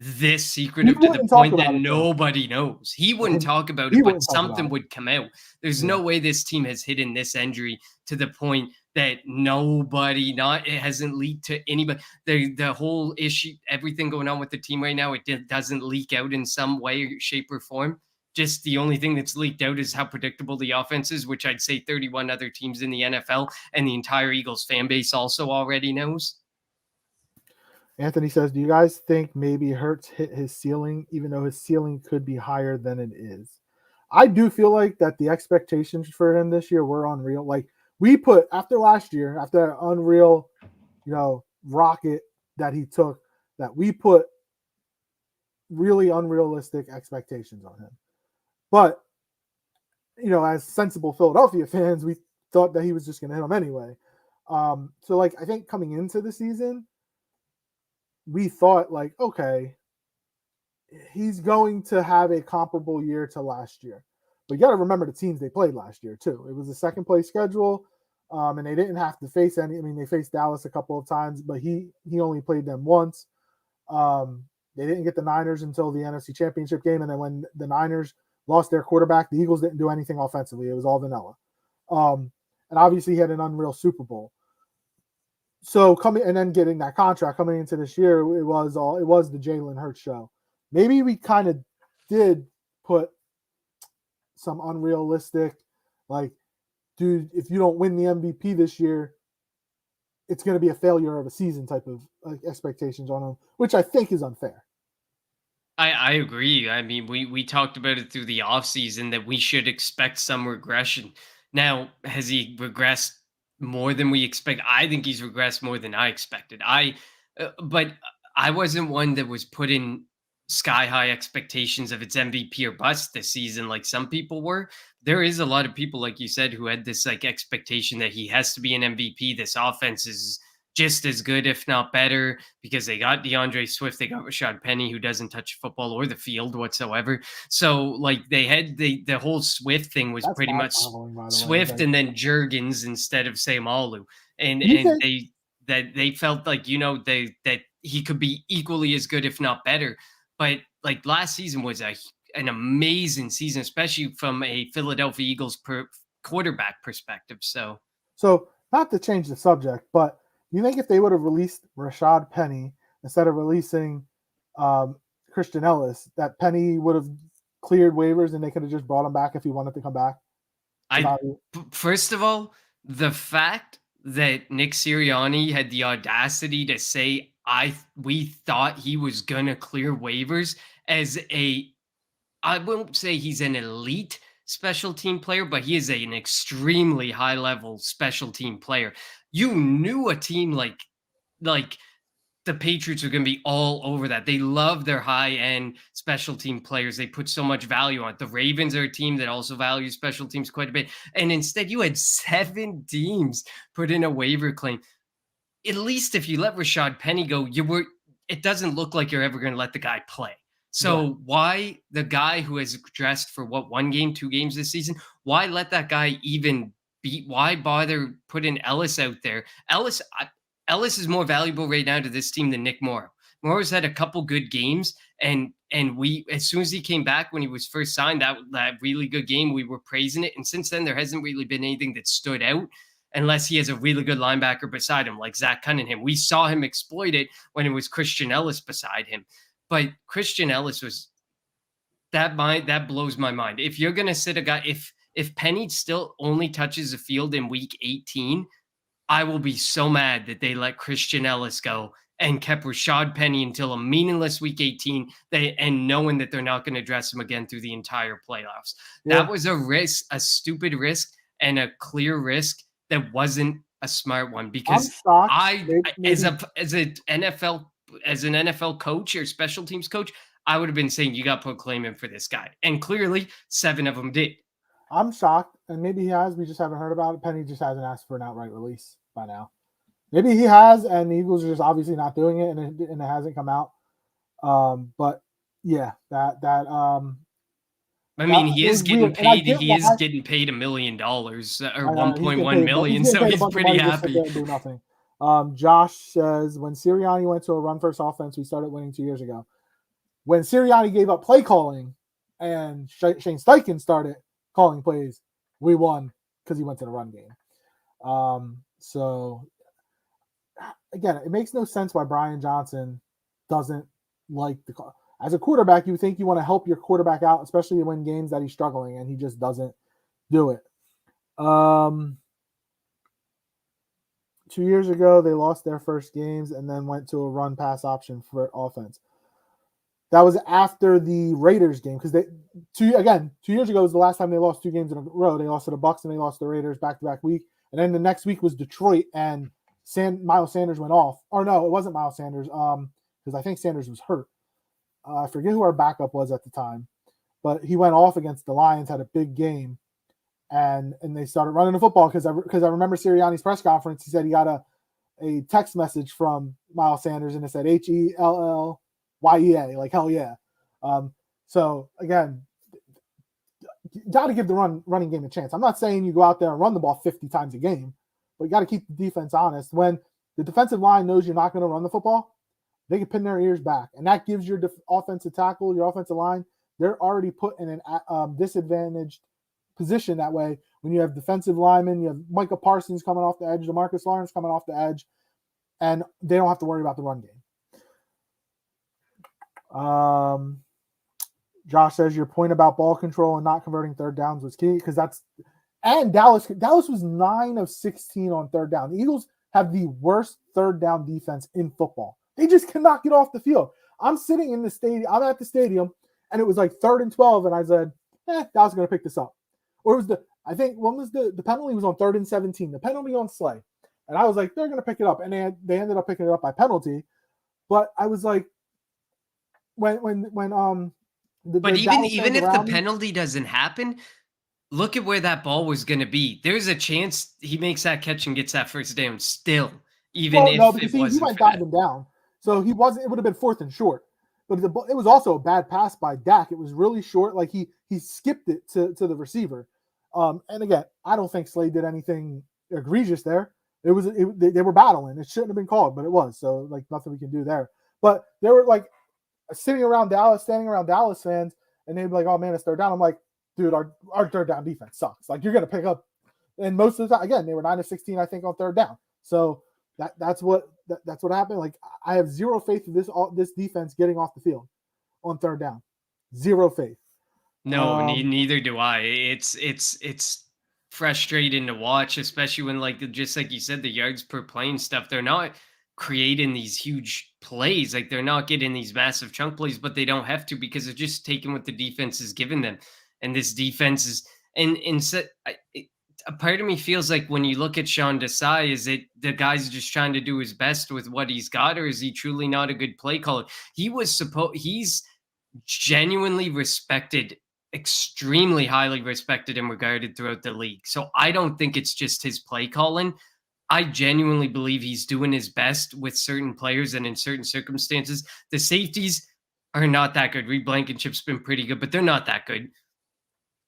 this He secretive to the wouldn't talk point that about it though. nobody knows. He wouldn't talk about He it, but wouldn't talk about something it. would come out. There's Yeah. no way this team has hidden this injury to the point that it hasn't leaked to anybody. The whole issue, everything going on with the team right now, doesn't leak out in some way, shape, or form. Just the only thing that's leaked out is how predictable the offense is, which I'd say 31 other teams in the NFL and the entire Eagles fan base also already knows. Anthony says, do you guys think maybe Hurts hit his ceiling, even though his ceiling could be higher than it is? I do feel like that the expectations for him this year were unreal. Like, we put after last year, after that unreal, rocket that he took, that we put really unrealistic expectations on him. But, as sensible Philadelphia fans, we thought that he was just going to hit them anyway. So, like, I think coming into the season, we thought, like, okay, he's going to have a comparable year to last year. But you got to remember the teams they played last year, too. It was a second place schedule, and they didn't have to face any. I mean, they faced Dallas a couple of times, but he only played them once. They didn't get the Niners until the NFC Championship game, and then when the Niners lost their quarterback, the Eagles didn't do anything offensively. It was all vanilla. And obviously, he had an unreal Super Bowl. So coming and then getting that contract coming into this year, it was the Jalen Hurts show. Maybe we kind of did put some unrealistic, like, dude, if you don't win the MVP this year, it's going to be a failure of a season type of expectations on him, which I think is unfair. I agree. I mean, we talked about it through the offseason that we should expect some regression. Now, has he regressed more than we expect? I think he's regressed more than I expected. But I wasn't one that was putting sky high expectations of its MVP or bust this season like some people were. There is a lot of people, like you said, who had this like expectation that he has to be an MVP. This offense is just as good, if not better, because they got DeAndre Swift, they got Rashad Penny, who doesn't touch football or the field whatsoever. So like they had the whole Swift thing was That's pretty much mind-boggling, by the way. It's Swift like, and then Jurgens instead of Samalu. And you think they felt like, that he could be equally as good, if not better. But like last season was an amazing season, especially from a Philadelphia Eagles quarterback perspective. So not to change the subject, but you think if they would have released Rashad Penny instead of releasing Christian Ellis, that Penny would have cleared waivers and they could have just brought him back if he wanted to come back? First of all, the fact that Nick Sirianni had the audacity to say we thought he was gonna clear waivers as I won't say he's an elite special team player, but he is an extremely high level special team player. You knew a team like the Patriots are going to be all over that. They love their high end special team players. They put so much value on it. The Ravens are a team that also values special teams quite a bit. And instead, you had 7 teams put in a waiver claim. At least if you let Rashad Penny go, it doesn't look like you're ever going to let the guy play. So why the guy who has dressed for 1 game, 2 games this season, why let that guy even why bother putting Ellis out there? Ellis is more valuable right now to this team than Nick Morrow. Morrow's had a couple good games, and we, as soon as he came back when he was first signed, that really good game, we were praising it. And since then, there hasn't really been anything that stood out unless he has a really good linebacker beside him, like Zach Cunningham. We saw him exploit it when it was Christian Ellis beside him. But Christian Ellis was that blows my mind. If you're gonna sit a guy, if Penny still only touches the field in week 18, I will be so mad that they let Christian Ellis go and kept Rashad Penny until a meaningless week 18, and knowing that they're not going to dress him again through the entire playoffs. Yeah. That was a risk, a stupid risk, and a clear risk that wasn't a smart one, because as an NFL coach or special teams coach, I would have been saying you got to put a claim in for this guy. And clearly 7 of them did. I'm shocked, and maybe he has. We just haven't heard about it. Penny just hasn't asked for an outright release by now. Maybe he has, and the Eagles are just obviously not doing it, and it hasn't come out. But yeah, I mean, he is getting paid. He is getting paid $1 million or 1.1 million, so he's pretty happy. Do nothing. Josh says, when Sirianni went to a run-first offense, we started winning 2 years ago. When Sirianni gave up play calling and Shane Steichen started calling plays, we won because he went to the run game. So again, it makes no sense why Brian Johnson doesn't like the call. As a quarterback, you think you want to help your quarterback out, especially when games that he's struggling, and he just doesn't do it. 2 years ago, they lost their first games and then went to a run pass option for offense. That was after the Raiders game, because 2 years ago was the last time they lost 2 games in a row. They lost to the Bucs and they lost to the Raiders back-to-back week. And then the next week was Detroit, and Miles Sanders went off. Or no, it wasn't Miles Sanders, because I think Sanders was hurt. I forget who our backup was at the time, but he went off against the Lions, had a big game, and they started running the football because I remember Sirianni's press conference. He said he got a text message from Miles Sanders, and it said HELLYEA, like hell yeah. So again, you got to give the running game a chance. I'm not saying you go out there and run the ball 50 times a game, but you got to keep the defense honest. When the defensive line knows you're not going to run the football, they can pin their ears back, and that gives your offensive tackle, your offensive line, they're already put in an disadvantaged position that way. When you have defensive linemen, you have Micah Parsons coming off the edge, DeMarcus Lawrence coming off the edge, and they don't have to worry about the run game. Josh says your point about ball control and not converting third downs was key, because Dallas was 9 of 16 on third down. The Eagles have the worst third down defense in football. They just cannot get off the field. I'm sitting in the stadium. I'm at the stadium, and it was like 3rd and 12, and I said, Dallas is going to pick this up. Or it was when was the penalty was on 3rd and 17, the penalty on Slay. And I was like, they're going to pick it up. And they ended up picking it up by penalty. But I was like, but even if the penalty doesn't happen, look at where that ball was going to be. There's a chance he makes that catch and gets that first down still. even Well, no, if because it he wasn't went for that. diving down, so he wasn't. It would have been 4th and short, but it was also a bad pass by Dak. It was really short. Like he skipped it to the receiver. And again, I don't think Slade did anything egregious there. They were battling. It shouldn't have been called, but it was. So like nothing we can do there. But they were like standing around Dallas fans, and they'd be like, "Oh man, it's 3rd down." I'm like, dude, our 3rd down defense sucks. Like you're gonna pick up, and most of the time, again, they were 9 of 16, I think, on 3rd down. So that's what happened. Like I have zero faith in this defense getting off the field on 3rd down. Zero faith. No, neither do I. It's frustrating to watch, especially when just like you said, the yards per play and stuff. They're not creating these huge plays, like they're not getting these massive chunk plays, but they don't have to because they're just taking what the defense is giving them. And this defense is a part of me feels like when you look at Sean Desai, is it the guy's just trying to do his best with what he's got, or is he truly not a good play caller? He's genuinely respected, extremely highly respected and regarded throughout the league. So I don't think it's just his play calling. I genuinely believe he's doing his best with certain players and in certain circumstances. The safeties are not that good. Reed Blankenship's been pretty good, but they're not that good.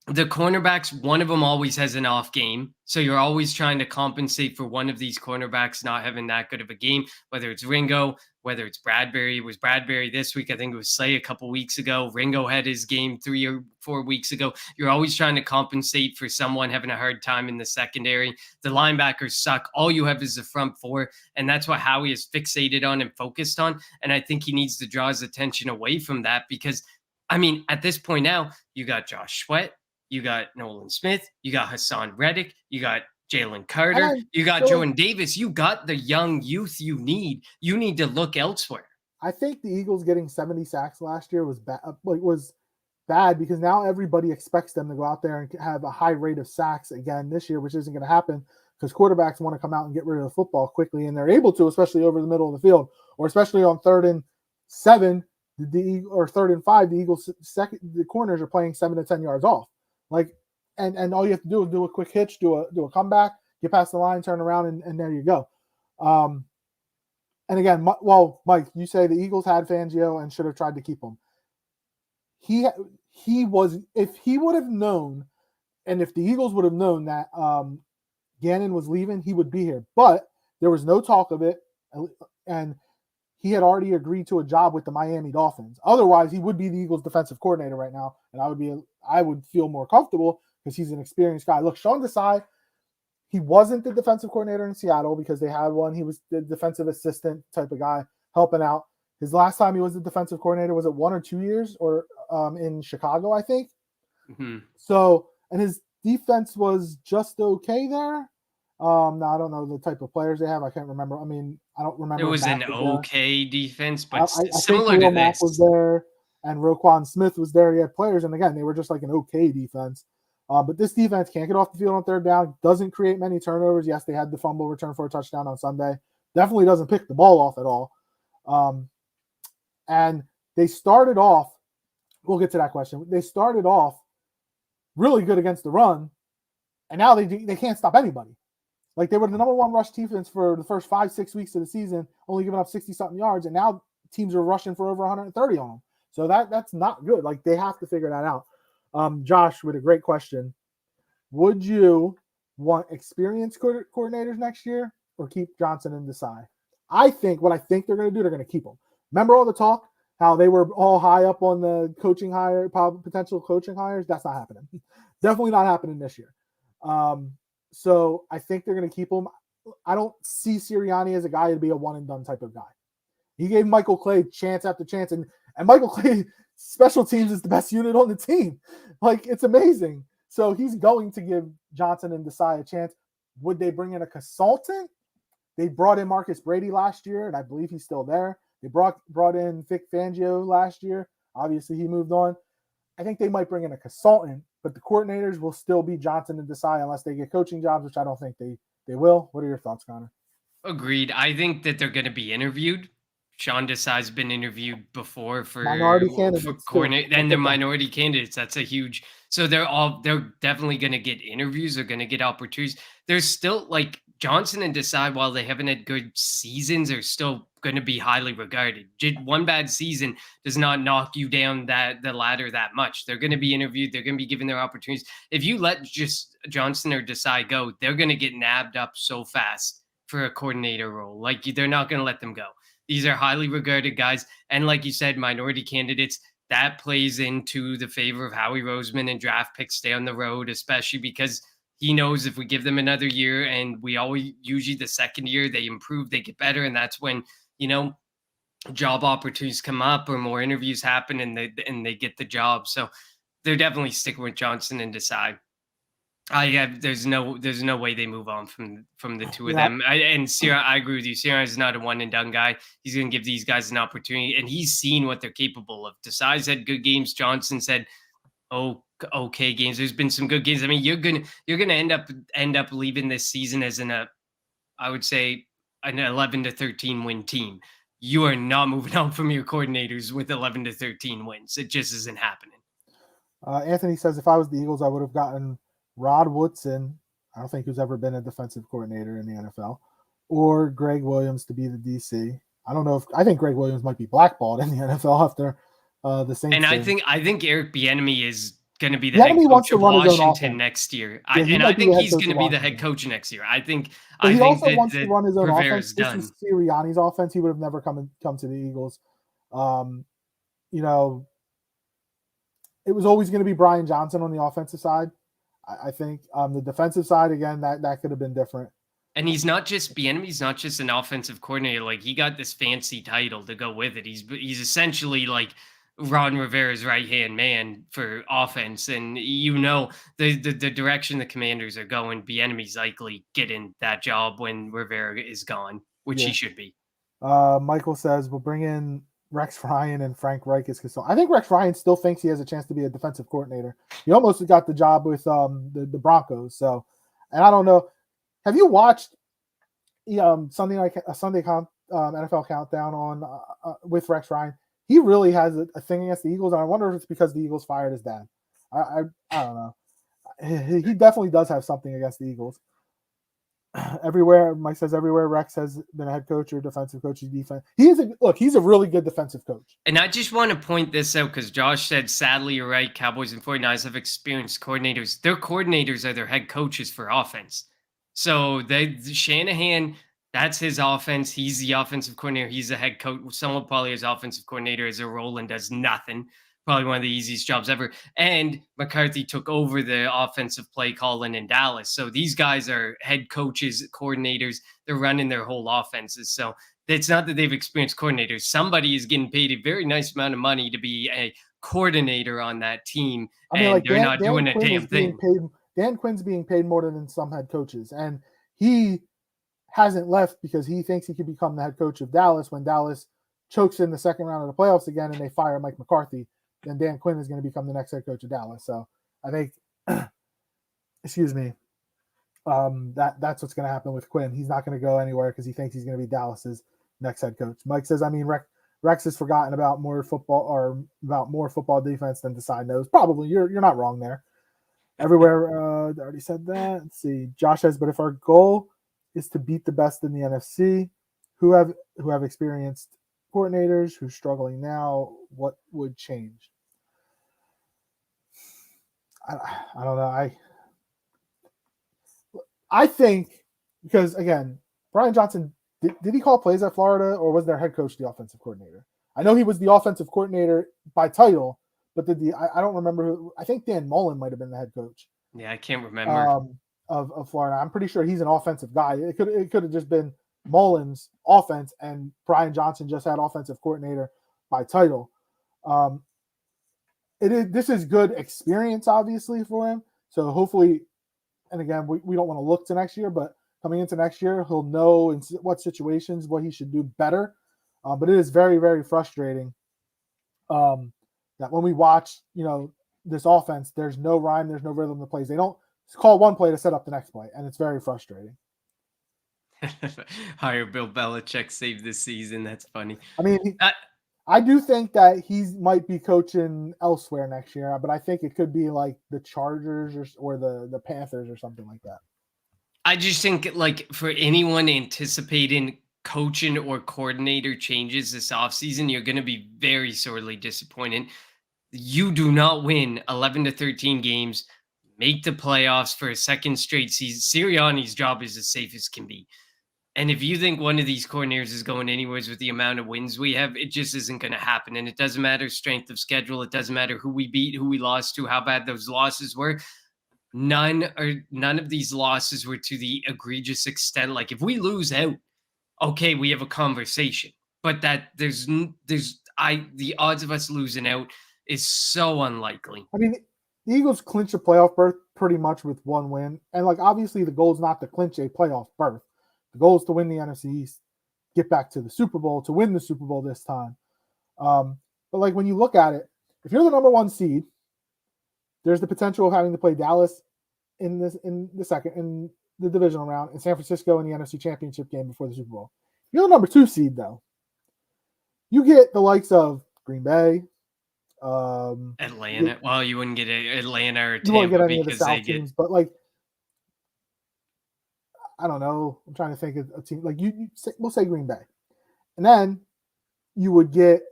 The cornerbacks, one of them always has an off game. So you're always trying to compensate for one of these cornerbacks not having that good of a game, whether it's Ringo, whether it's Bradbury. It was Bradbury this week. I think it was Slay a couple weeks ago. Ringo had his game 3 or 4 weeks ago. You're always trying to compensate for someone having a hard time in the secondary. The linebackers suck. All you have is the front 4. And that's what Howie is fixated on and focused on. And I think he needs to draw his attention away from that because, I mean, at this point now, you got Josh Sweat. You got Nolan Smith, you got Hassan Reddick, you got Jalen Carter, you got Joan Davis. You got the young youth you need. You need to look elsewhere. I think the Eagles getting 70 sacks last year was bad. Was bad because now everybody expects them to go out there and have a high rate of sacks again this year, which isn't going to happen because quarterbacks want to come out and get rid of the football quickly, and they're able to, especially over the middle of the field, or especially on 3rd and 7, or 3rd and 5. The Eagles the corners are playing 7 to 10 yards off. Like, and all you have to do is do a quick hitch, do a comeback, get past the line, turn around, and there you go. And again, Mike, you say the Eagles had Fangio and should have tried to keep him. He was, if he would have known, and if the Eagles would have known that Gannon was leaving, he would be here. But there was no talk of it, and he had already agreed to a job with the Miami Dolphins. Otherwise, he would be the Eagles' defensive coordinator right now, and I would feel more comfortable because he's an experienced guy. Look, Sean Desai, he wasn't the defensive coordinator in Seattle because they had one. He was the defensive assistant type of guy helping out. His last time he was the defensive coordinator was it 1 or 2 years or in Chicago, I think. Mm-hmm. So, and his defense was just okay there. Now I don't know the type of players they have. I can't remember. I mean, I don't remember. It was an okay defense, but similar to this. Was there, and Roquan Smith was there. He had players, and again, they were just like an okay defense. But this defense can't get off the field on 3rd down. Doesn't create many turnovers. Yes, they had the fumble return for a touchdown on Sunday. Definitely doesn't pick the ball off at all. And they started off. We'll get to that question. They started off really good against the run, and now they can't stop anybody. Like they were the number 1 rush defense for the first 5-6 weeks of the season, only giving up 60-something yards, and now teams are rushing for over 130 on them. So that's not good. Like they have to figure that out. Josh, with a great question, would you want experienced coordinators next year or keep Johnson and Desai? I think they're going to do, they're going to keep them. Remember all the talk, how they were all high up on the coaching hire, potential coaching hires? That's not happening. Definitely not happening this year. So I think they're going to keep him. I don't see Sirianni as a guy to be a one-and-done type of guy. He gave Michael Clay chance after chance, and Michael Clay, special teams is the best unit on the team. Like, it's amazing. So he's going to give Johnson and Desai a chance. Would they bring in a consultant? They brought in Marcus Brady last year, and I believe he's still there. They brought in Vic Fangio last year. Obviously, he moved on. I think they might bring in a consultant, but the coordinators will still be Johnson and Desai unless they get coaching jobs, which I don't think they will. What are your thoughts, Connor? Agreed. I think that they're going to be interviewed. Sean Desai's been interviewed before for coordinator, and they're minority candidates. That's a huge. So they're definitely going to get interviews. They're going to get opportunities. There's still Johnson and Desai, while they haven't had good seasons, are still going to be highly regarded. One bad season does not knock you down the ladder that much. They're going to be interviewed. They're going to be given their opportunities. If you let just Johnson or Desai go, they're going to get nabbed up so fast for a coordinator role. Like, they're not going to let them go. These are highly regarded guys. And like you said, minority candidates, that plays into the favor of Howie Roseman and draft picks down the road, especially because he knows if we give them another year, and we always usually the second year they improve, they get better. And that's when, job opportunities come up or more interviews happen and they get the job. So they're definitely sticking with Johnson and Desai. There's no way they move on from the two of them. And Sierra, I agree with you. Sierra is not a one and done guy. He's going to give these guys an opportunity, and he's seen what they're capable of. Desai's had good games. Johnson said, okay games. There's been some good games. I mean, you're gonna end up leaving this season as I would say an 11 to 13 win team. You are not moving on from your coordinators with 11 to 13 wins. It just isn't happening. Anthony says, if I was the Eagles, I would have gotten Rod Woodson. I don't think who's ever been a defensive coordinator in the NFL, or Greg Williams to be the DC. I think Greg Williams might be blackballed in the NFL after the Saints. And I think Eric Bieniemy is going to be the head coach of Washington next year. I think he's going to be the head coach next year. I think he also wants to run his own offense. This is Sirianni's offense. He would have never come to the Eagles. It was always going to be Brian Johnson on the offensive side. I think the defensive side, again, that could have been different. And he's not just Bieniemy's not just an offensive coordinator. Like, he got this fancy title to go with it. He's essentially like Ron Rivera's right-hand man for offense. And the direction the Commanders are going, Bieniemy's likely getting that job when Rivera is gone, which he should be. Michael says, we'll bring in Rex Ryan and Frank Reich as consultant. I think Rex Ryan still thinks he has a chance to be a defensive coordinator. He almost got the job with the Broncos. So, and I don't know. Have you watched Sunday NFL Countdown on with Rex Ryan? He really has a thing against the Eagles, and I wonder if it's because the Eagles fired his dad. I don't know. He definitely does have something against the Eagles. Everywhere, Mike says, everywhere Rex has been a head coach or defensive coach, defense. He's a really good defensive coach. And I just want to point this out because Josh said, sadly, you're right, Cowboys and 49ers have experienced coordinators. Their coordinators are their head coaches for offense. So Shanahan, that's his offense. He's the offensive coordinator. He's the head coach. Someone probably as offensive coordinator as a role and does nothing. Probably one of the easiest jobs ever. And McCarthy took over the offensive play calling in Dallas. So these guys are head coaches, coordinators. They're running their whole offenses. So it's not that they've experienced coordinators. Somebody is getting paid a very nice amount of money to be a coordinator on that team. They're not doing a damn thing. Dan Quinn's being paid more than some head coaches. And he hasn't left because he thinks he could become the head coach of Dallas when Dallas chokes in the second round of the playoffs again and they fire Mike McCarthy. Then Dan Quinn is going to become the next head coach of Dallas. So I think, excuse me, that's what's going to happen with Quinn. He's not going to go anywhere because he thinks he's going to be Dallas's next head coach. Mike says, Rex has forgotten about more football defense than Desai knows. Probably, you're not wrong there. Everywhere, I already said that. Let's see. Josh says, but if our goal is to beat the best in the NFC, who have experienced coordinators who's struggling now, what would change? I don't know. I think because, again, Brian Johnson, did he call plays at Florida, or was their head coach the offensive coordinator? I know he was the offensive coordinator by title, but I don't remember who. I think Dan Mullen might have been the head coach. Yeah, I can't remember. Of Florida. I'm pretty sure he's an offensive guy. It could have just been Mullen's offense, and Brian Johnson just had offensive coordinator by title. This is good experience, obviously, for him. So hopefully, and again, we don't want to look to next year, but coming into next year, he'll know in what situations what he should do better. But it is very, very frustrating that when we watch, this offense, there's no rhyme, there's no rhythm to plays. They don't call one play to set up the next play, and it's very frustrating. Hire Bill Belichick save this season. That's funny. I mean, I do think that he might be coaching elsewhere next year, but I think it could be like the Chargers or the Panthers or something like that. I just think like for anyone anticipating coaching or coordinator changes this offseason, you're going to be very sorely disappointed. You do not win 11 to 13 games, make the playoffs for a second straight season. Sirianni's job is as safe as can be. And if you think one of these coordinators is going anyways with the amount of wins we have, it just isn't going to happen. And it doesn't matter strength of schedule. It doesn't matter who we beat, who we lost to, how bad those losses were. None of these losses were to the egregious extent. Like if we lose out, okay, we have a conversation. But that the odds of us losing out is so unlikely. I mean, the Eagles clinch a playoff berth pretty much with one win. And like obviously the goal is not to clinch a playoff berth. The goal is to win the NFC East, get back to the Super Bowl, to win the Super Bowl this time. But like when you look at it, if you're the number 1 seed, there's the potential of having to play Dallas in the divisional round, and San Francisco in the NFC Championship game before the Super Bowl. If you're the number 2 seed though, you get the likes of Green Bay, Atlanta. Well, you wouldn't get Atlanta or Tampa, you won't get any of the because South teams, but like I don't know. I'm trying to think of a team like we'll say Green Bay, and then you wouldn't get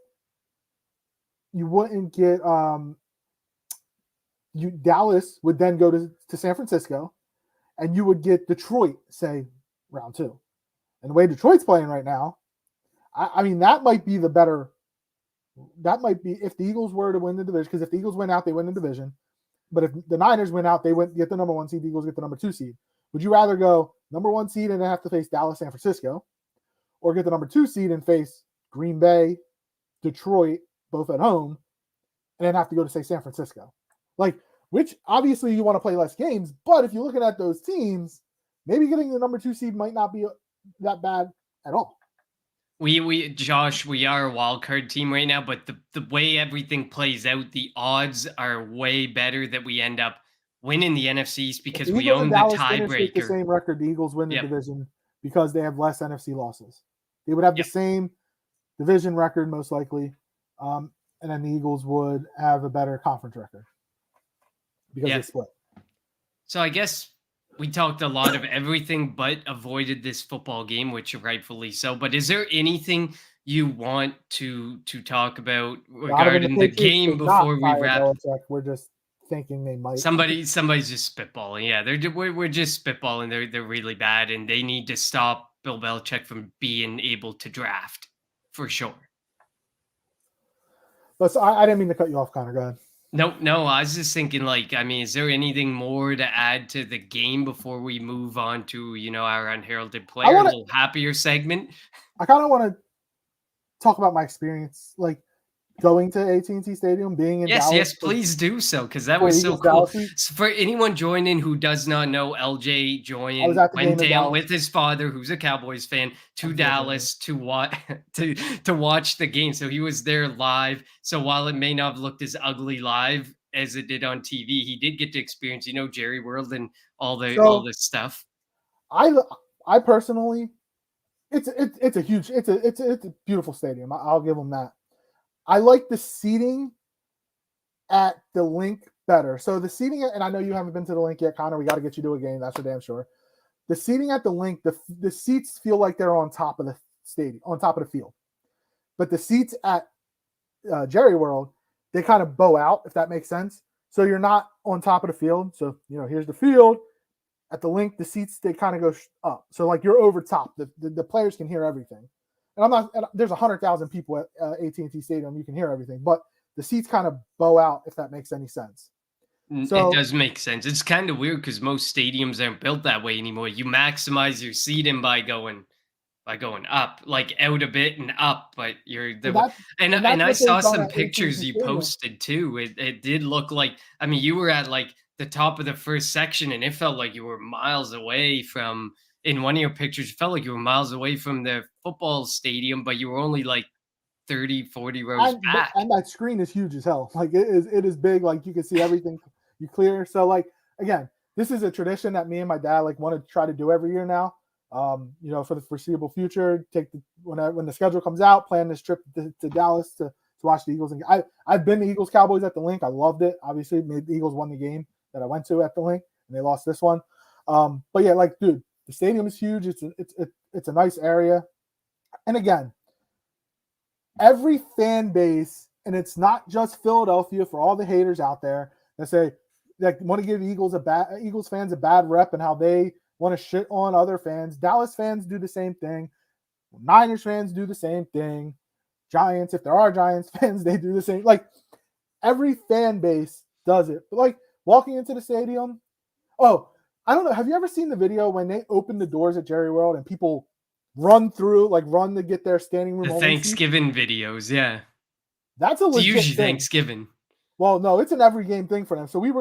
Dallas would then go to San Francisco, and you would get Detroit, say round 2. And the way Detroit's playing right now, I mean that might be the better. That might be if the Eagles were to win the division, because if the Eagles win out, they win the division. But if the Niners win out, they get the number 1 seed. The Eagles get the number 2 seed. Would you rather go number 1 seed and then have to face Dallas, San Francisco, or get the number 2 seed and face Green Bay, Detroit, both at home, and then have to go to say San Francisco? Like, which obviously you want to play less games, but if you're looking at those teams, maybe getting the number 2 seed might not be that bad at all. Josh, we are a wild card team right now, but the way everything plays out, the odds are way better that we end up winning the NFC East because we own the tiebreaker. The same record, the Eagles win the division because they have less NFC losses. They would have the same division record most likely, and then the Eagles would have a better conference record because they split. So I guess we talked a lot of everything but avoided this football game, which rightfully so. But is there anything you want to talk about regarding the game before we wrap? We're just thinking they might. Somebody's just spitballing. Yeah, we're just spitballing. They're really bad, and they need to stop Bill Belichick from being able to draft for sure. But I didn't mean to cut you off, Connor. Go ahead. No, I was just thinking, like, I mean, is there anything more to add to the game before we move on to, our unheralded player, a little happier segment? I kind of want to talk about my experience, like, going to AT&T Stadium, being in Dallas. Yes, please do so, because that was so cool. So for anyone joining who does not know, LJ went down with his father, who's a Cowboys fan, to Dallas to watch the game. So he was there live. So while it may not have looked as ugly live as it did on TV, he did get to experience, Jerry World and all this stuff. I personally, it's a beautiful stadium. I'll give them that. I like the seating at the Link better. So the seating, and I know you haven't been to the Link yet, Connor. We got to get you to a game. That's for damn sure. The seating at the Link, the seats feel like they're on top of the stadium, on top of the field. But the seats at Jerry World, they kind of bow out, if that makes sense. So you're not on top of the field. So, here's the field. At the Link, the seats, they kind of go up. So, like, you're over top. The players can hear everything. And there's 100,000 people at AT&T Stadium. You can hear everything, but the seats kind of bow out, if that makes any sense. So, it does make sense. It's kind of weird because most stadiums aren't built that way anymore. You maximize your seating by going up, like out a bit and up, but and I saw some pictures you posted too. It did look like, I mean, you were at like the top of the first section and it felt like you were miles away from, in one of your pictures, it felt like you were miles away from the football stadium, but you were only like 30, 40 rows back. And that screen is huge as hell. Like it is big. Like you can see everything you clear. So like, again, this is a tradition that me and my dad like want to try to do every year now. For the foreseeable future, when the schedule comes out, plan this trip to Dallas to watch the Eagles. And I've been to Eagles Cowboys at the Link. I loved it. Obviously, the Eagles won the game that I went to at the Link, and they lost this one. But yeah, like, dude, the stadium is huge. It's a nice area. And again, every fan base, and it's not just Philadelphia, for all the haters out there that say that want to give Eagles fans a bad rep and how they want to shit on other fans. Dallas fans do the same thing. Niners fans do the same thing. Giants, if there are Giants fans, they do the same. Like, every fan base does it. But like, walking into the stadium, I don't know. Have you ever seen the video when they open the doors at Jerry World and people run to get their standing room? The only seats? Thanksgiving videos, yeah. That's a It's legit usually thing. Thanksgiving. Well, no, it's an every game thing for them. So we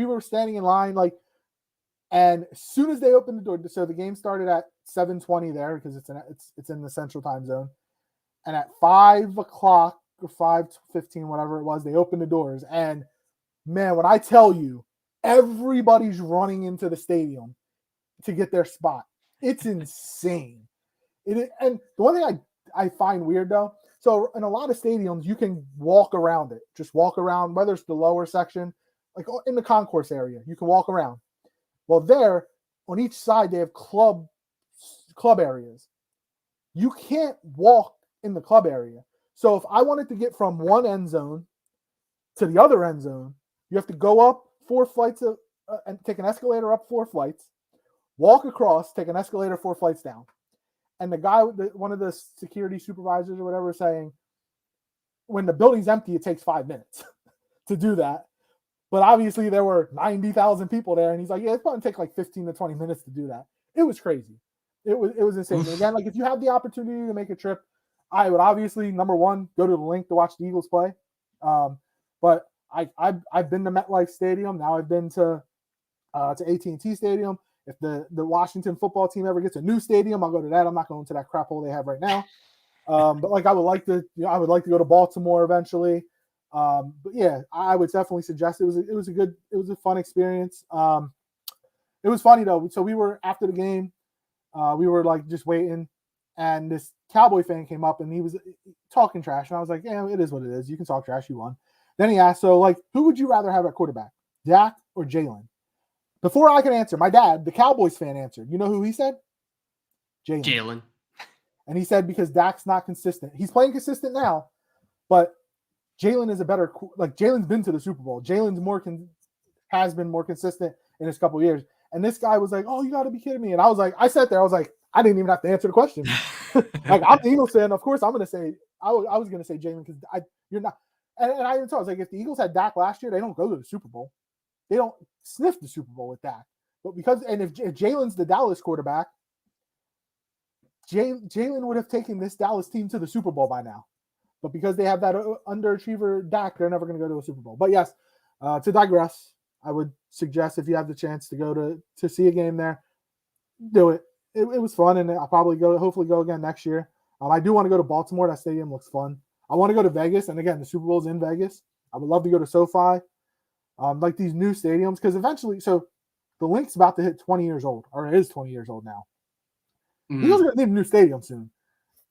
were standing in line, like, and as soon as they opened the door, so the game started at 7:20 there because it's in the Central Time Zone, and at 5:00 or 5:15, whatever it was, they opened the doors, and man, when I tell you, everybody's running into the stadium to get their spot. It's insane. And the one thing I find weird though, so in a lot of stadiums, you can walk around it. Just walk around, whether it's the lower section, like in the concourse area, you can walk around. Well, there, on each side, they have club areas. You can't walk in the club area. So if I wanted to get from one end zone to the other end zone, you have to go up 4 flights and take an escalator up 4 flights, walk across, take an escalator 4 flights down. And the guy, one of the security supervisors or whatever, was saying, when the building's empty, it takes 5 minutes to do that. But obviously there were 90,000 people there, and he's like, yeah, it's going to take like 15 to 20 minutes to do that. It was crazy. It was insane. And again, like, if you have the opportunity to make a trip, I would obviously, number one, go to the link to watch the Eagles play. But I've been to MetLife Stadium. Now I've been to AT&T Stadium. If the Washington football team ever gets a new stadium, I'll go to that. I'm not going to that crap hole they have right now. But like, I would like to go to Baltimore eventually. But yeah, I would definitely suggest it was a fun experience. It was funny though. So we were, after the game, we were like just waiting, and this Cowboy fan came up and he was talking trash, and I was like, yeah, it is what it is. You can talk trash, you won. Then he asked, so like, who would you rather have at quarterback, Dak or Jalen? Before I could answer, my dad, the Cowboys fan, answered. You know who he said? Jalen. And he said because Dak's not consistent. He's playing consistent now, but Jalen is a better, like, Jalen's been to the Super Bowl. Jalen's has been more consistent in his couple of years. And this guy was like, oh, you got to be kidding me. And I was like, I sat there, I was like, I didn't even have to answer the question. Like, I'm the Eagles fan. Of course, I'm going to say, I was going to say Jalen because you're not. And I even told, I was like, if the Eagles had Dak last year, they don't go to the Super Bowl. They don't sniff the Super Bowl with Dak. But if Jalen's the Dallas quarterback, Jalen would have taken this Dallas team to the Super Bowl by now. But because they have that underachiever Dak, they're never going to go to a Super Bowl. But yes, to digress, I would suggest, if you have the chance to go to see a game there, do it. It was fun, and I'll probably hopefully go again next year. I do want to go to Baltimore. That stadium looks fun. I want to go to Vegas, and again, the Super Bowl's in Vegas. I would love to go to SoFi, like these new stadiums, because eventually, so the Link's about to hit 20 years old, or it is 20 years old now. Mm. Eagles are going to need a new stadium soon.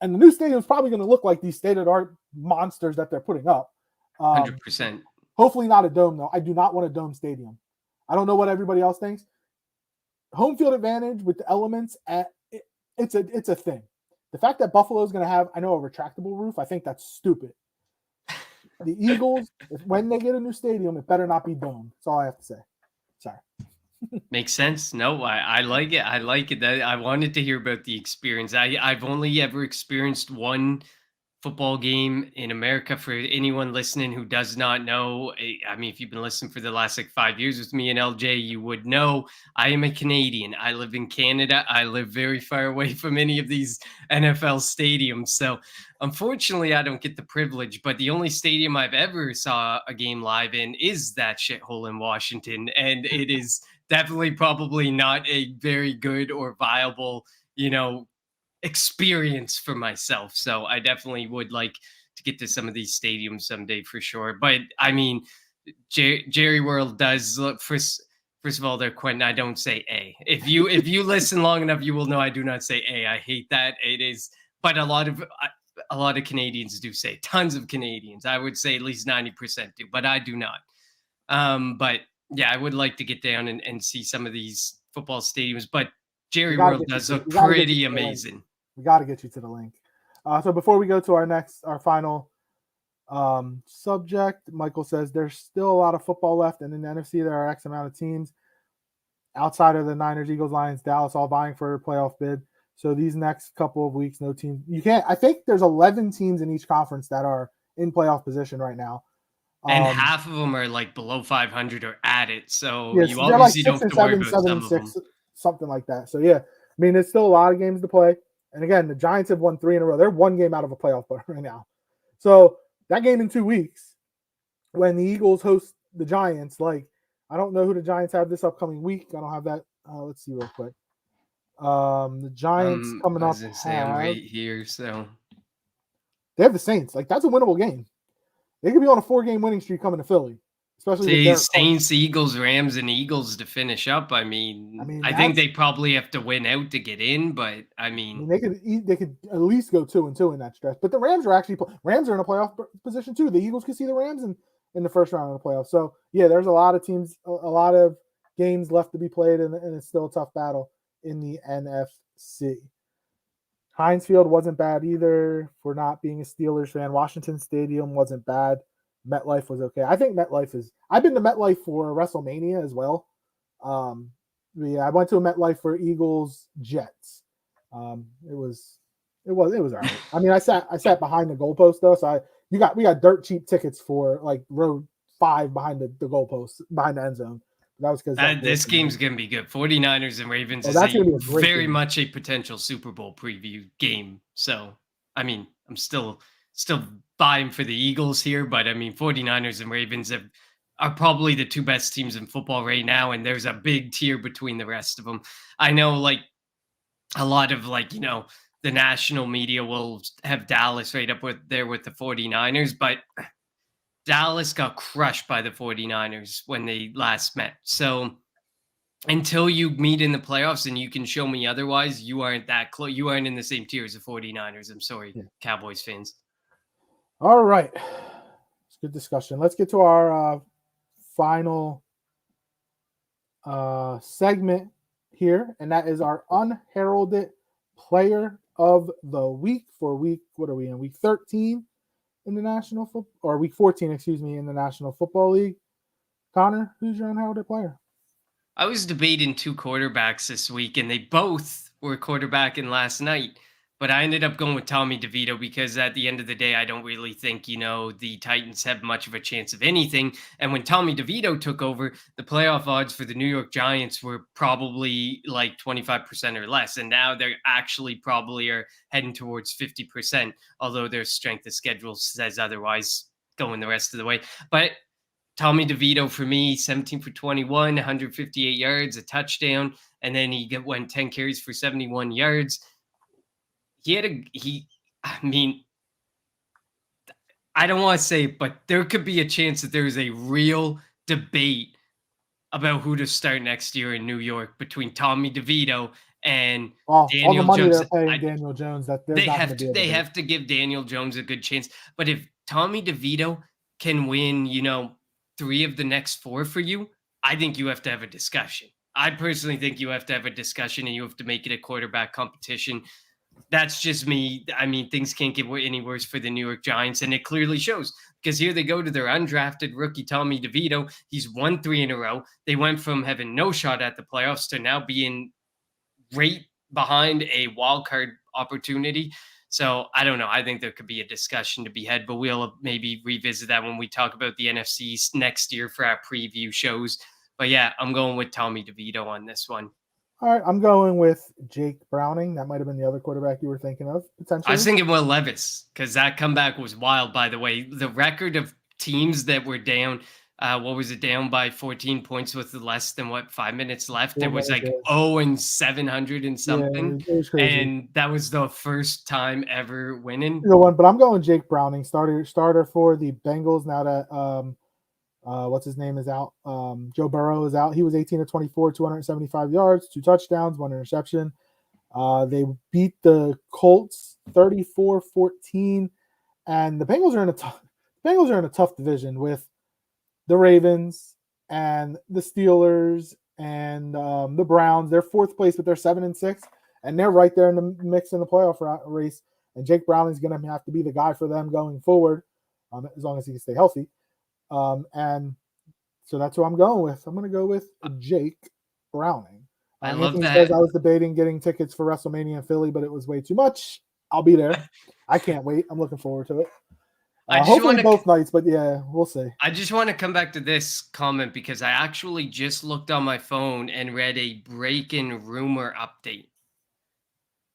And the new stadium is probably going to look like these state-of-the-art monsters that they're putting up. 100%. Hopefully not a dome, though. I do not want a dome stadium. I don't know what everybody else thinks. Home field advantage with the elements, it's a thing. The fact that Buffalo is going to have, I know, a retractable roof, I think that's stupid. The Eagles, when they get a new stadium, it better not be dome. That's all I have to say. Sorry. Makes sense. No, I like it. I like it. That I wanted to hear about the experience. I've only ever experienced one football game in America. For anyone listening who does not know, I mean, if you've been listening for the last like 5 years with me and LJ, you would know I am a Canadian. I live in Canada. I live very far away from any of these NFL stadiums. So unfortunately, I don't get the privilege, but the only stadium I've ever saw a game live in is that shithole in Washington. And it is definitely probably not a very good or viable, experience for myself. So I definitely would like to get to some of these stadiums someday for sure. But I mean, Jerry World does look, first of all, they're Quentin. I don't say A. If you listen long enough, you will know I do not say A. I hate that. It is, but a lot of Canadians do say. Tons of Canadians. I would say at least 90% do, but I do not. But yeah, I would like to get down and see some of these football stadiums, but Jerry World does look pretty amazing. We got to get you to the link. So before we go to our final subject, Michael says there's still a lot of football left, and in the NFC there are X amount of teams outside of the Niners, Eagles, Lions, Dallas, all vying for a playoff bid. So these next couple of weeks, no team. You can't. I think there's 11 teams in each conference that are in playoff position right now, and half of them are like below 500 or at it. So yes, you obviously don't have to worry about some of them. Something like that. So yeah, I mean, there's still a lot of games to play. And again, the Giants have won 3 in a row. They're 1 game out of a playoff right now. So that game in 2 weeks, when the Eagles host the Giants, like, I don't know who the Giants have this upcoming week. I don't have that. Let's see real quick. The Giants coming up. I'm right here, so they have the Saints. Like, that's a winnable game. They could be on a 4-game winning streak coming to Philly, especially with Saints, Eagles, Rams, and Eagles to finish up. I mean, I think they probably have to win out to get in, but I mean they could at least go 2-2 in that stretch. But the Rams are actually in a playoff position too. The Eagles could see the Rams in the first round of the playoffs. So yeah, there's a lot of teams, a lot of games left to be played, and it's still a tough battle in the NFC. Heinz Field wasn't bad either for not being a Steelers fan. Washington Stadium wasn't bad. MetLife was okay. I think MetLife is. I've been to MetLife for WrestleMania as well. Yeah, I went to a MetLife for Eagles Jets. It was all right. I mean, I sat behind the goalpost though, so we got dirt cheap tickets for like row 5 behind the goalpost, behind the end zone. That was because this game's going to be good. 49ers and Ravens is very much a potential Super Bowl preview game. So, I mean, I'm still vying for the Eagles here, but I mean, 49ers and Ravens are probably the 2 best teams in football right now, and there's a big tier between the rest of them. I know, like, a lot of, like, you know, the national media will have Dallas right up there with the 49ers, but Dallas got crushed by the 49ers when they last met. So until you meet in the playoffs and you can show me otherwise, you aren't that close. You aren't in the same tier as the 49ers. I'm sorry, Cowboys fans. All right. It's good discussion. Let's get to our final segment here, and that is our unheralded player of the week for week. What are we in? Week 13 in the National Football, or week 14, excuse me, in the National Football League. Connor, who's your unheralded player? I was debating 2 quarterbacks this week, and they both were quarterbacking last night. But I ended up going with Tommy DeVito because at the end of the day, I don't really think, you know, the Titans have much of a chance of anything. And when Tommy DeVito took over, the playoff odds for the New York Giants were probably like 25% or less. And now they're actually probably are heading towards 50%, although their strength of schedule says otherwise going the rest of the way. But Tommy DeVito, for me, 17 for 21, 158 yards, a touchdown, and then he went 10 carries for 71 yards. I mean, I don't want to say it, but there could be a chance that there is a real debate about who to start next year in New York between Tommy DeVito and Daniel all the money Jones. They're paying Daniel Jones, that they have to give Daniel Jones a good chance. But if Tommy DeVito can win, you know, 3 of the next 4 for you, I think you have to have a discussion. I personally think you have to have a discussion, and you have to make it a quarterback competition. That's just me. I mean, things can't get any worse for the New York Giants, and it clearly shows because here they go to their undrafted rookie Tommy DeVito. He's won 3 in a row. They went from having no shot at the playoffs to now being right behind a wild card opportunity. So I don't know. I think there could be a discussion to be had, but we'll maybe revisit that when we talk about the NFC next year for our preview shows. But yeah, I'm going with Tommy DeVito on this one. All right, I'm going with Jake Browning. That might have been the other quarterback you were thinking of, potentially. I was thinking Will Levis because that comeback was wild, by the way. The record of teams that were down, what was it, down by 14 points with less than, 5 minutes left? It was like 0-700 and something. Yeah, it was crazy. And that was the first time ever winning. But I'm going Jake Browning, starter for the Bengals now that what's his name is out. Joe Burrow is out. He was 18 of 24, 275 yards, 2 touchdowns, 1 interception. They beat the Colts 34-14, and the Bengals are in a tough division with the Ravens and the Steelers and the Browns. They're fourth place, but they're 7-6, and they're right there in the mix in the playoff race. And Jake Browning's going to have to be the guy for them going forward, as long as he can stay healthy. And so that's who I'm going with. I'm going to go with Jake Browning. I love Anthony that. says I was debating getting tickets for WrestleMania in Philly, but it was way too much. I'll be there. I can't wait. I'm looking forward to it. Hopefully both nights, but yeah, we'll see. I just want to come back to this comment because I actually just looked on my phone and read a break-in rumor update.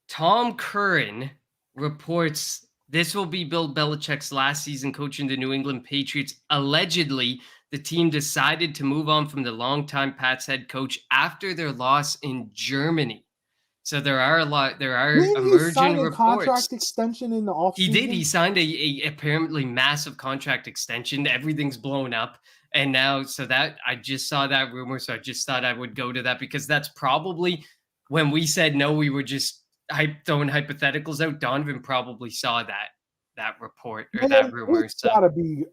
Tom Curran reports this will be Bill Belichick's last season coaching the New England Patriots. Allegedly, the team decided to move on from the longtime Pats head coach after their loss in Germany. So there are emerging reports. Contract extension in the offseason? He did. He signed a apparently massive contract extension. Everything's blown up. And now, so that I just saw that rumor. So I just thought I would go to that because that's probably when we said no, we were just throwing hypotheticals out. Donovan probably saw that report or that rumor. It's gotta be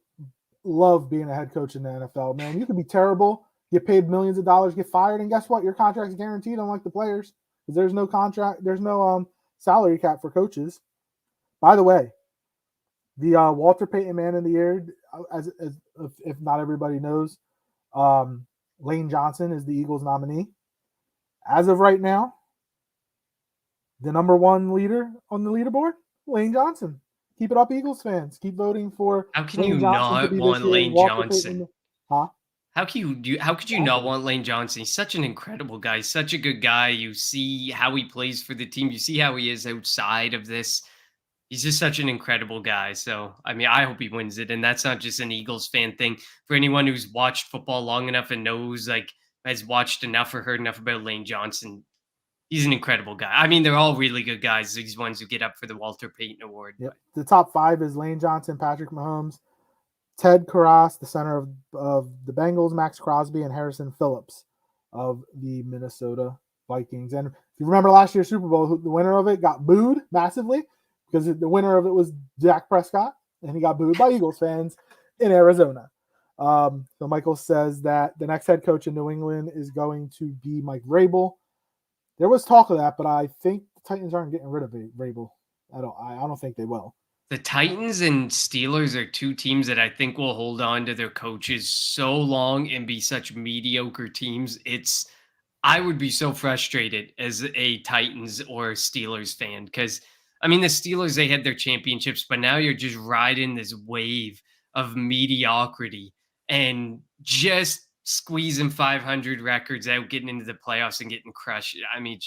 love being a head coach in the NFL, man. You could be terrible, get paid millions of dollars, get fired, and guess what? Your contract's guaranteed, unlike the players. Because there's no contract, there's no salary cap for coaches. By the way, the Walter Payton Man of the Year, as if not everybody knows, Lane Johnson is the Eagles nominee. As of right now, the number one leader on the leaderboard, Lane Johnson. Keep it up, Eagles fans. Keep voting for. How can you not want Lane Johnson? Huh? How could you not want Lane Johnson? He's such an incredible guy. He's such a good guy. You see how he plays for the team. You see how he is outside of this. He's just such an incredible guy. So, I mean, I hope he wins it. And that's not just an Eagles fan thing. For anyone who's watched football long enough and knows, has watched enough or heard enough about Lane Johnson, he's an incredible guy. I mean, they're all really good guys. These ones who get up for the Walter Payton Award. Yep. The top 5 is Lane Johnson, Patrick Mahomes, Ted Karras, the center of the Bengals, Max Crosby, and Harrison Phillips of the Minnesota Vikings. And if you remember last year's Super Bowl, the winner of it got booed massively because the winner of it was Dak Prescott, and he got booed by Eagles fans in Arizona. So Michael says that the next head coach in New England is going to be Mike Vrabel. There was talk of that, but I think the Titans aren't getting rid of Vrabel. I don't think they will. The Titans and Steelers are two teams that I think will hold on to their coaches so long and be such mediocre teams. I would be so frustrated as a Titans or Steelers fan because, I mean, the Steelers, they had their championships, but now you're just riding this wave of mediocrity and just squeezing 500 records out, getting into the playoffs and getting crushed. I mean,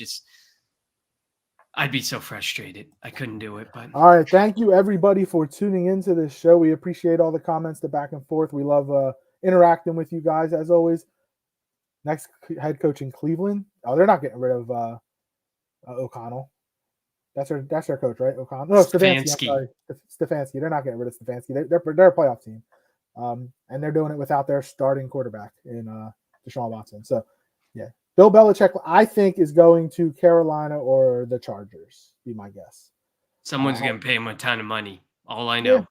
I'd be so frustrated. I couldn't do it. But all right, thank you everybody for tuning into this show. We appreciate all the comments, the back and forth. We love interacting with you guys as always. Next head coach in Cleveland. Oh, they're not getting rid of O'Connell. That's their coach, right? O'Connell. No, Stefanski. I'm sorry, Stefanski. They're not getting rid of Stefanski. They're a playoff team, and they're doing it without their starting quarterback in Deshaun Watson. So, yeah. Bill Belichick, I think, is going to Carolina or the Chargers, be my guess. Someone's going to pay him a ton of money. All I know. Yeah.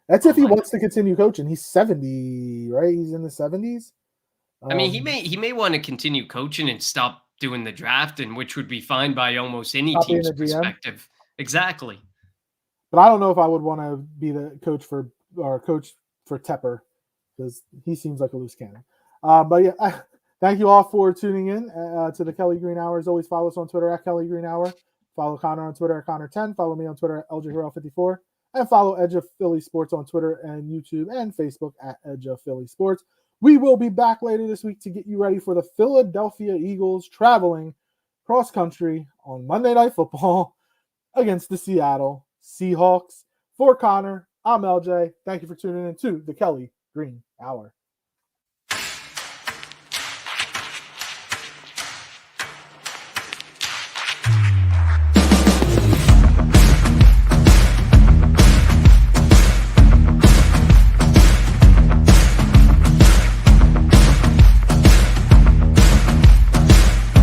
That's if he wants to continue coaching. He's 70, right? He's in the 70s. I mean, he may want to continue coaching and stop doing the draft, and which would be fine by almost any team's perspective. Exactly. But I don't know if I would want to be the coach for Tepper because he seems like a loose cannon. But yeah. Thank you all for tuning in to the Kelly Green Hour. As always, follow us on Twitter at Kelly Green Hour. Follow Connor on Twitter at Connor10. Follow me on Twitter at LJHero54. And follow Edge of Philly Sports on Twitter and YouTube and Facebook at Edge of Philly Sports. We will be back later this week to get you ready for the Philadelphia Eagles traveling cross country on Monday Night Football against the Seattle Seahawks. For Connor, I'm LJ. Thank you for tuning in to the Kelly Green Hour.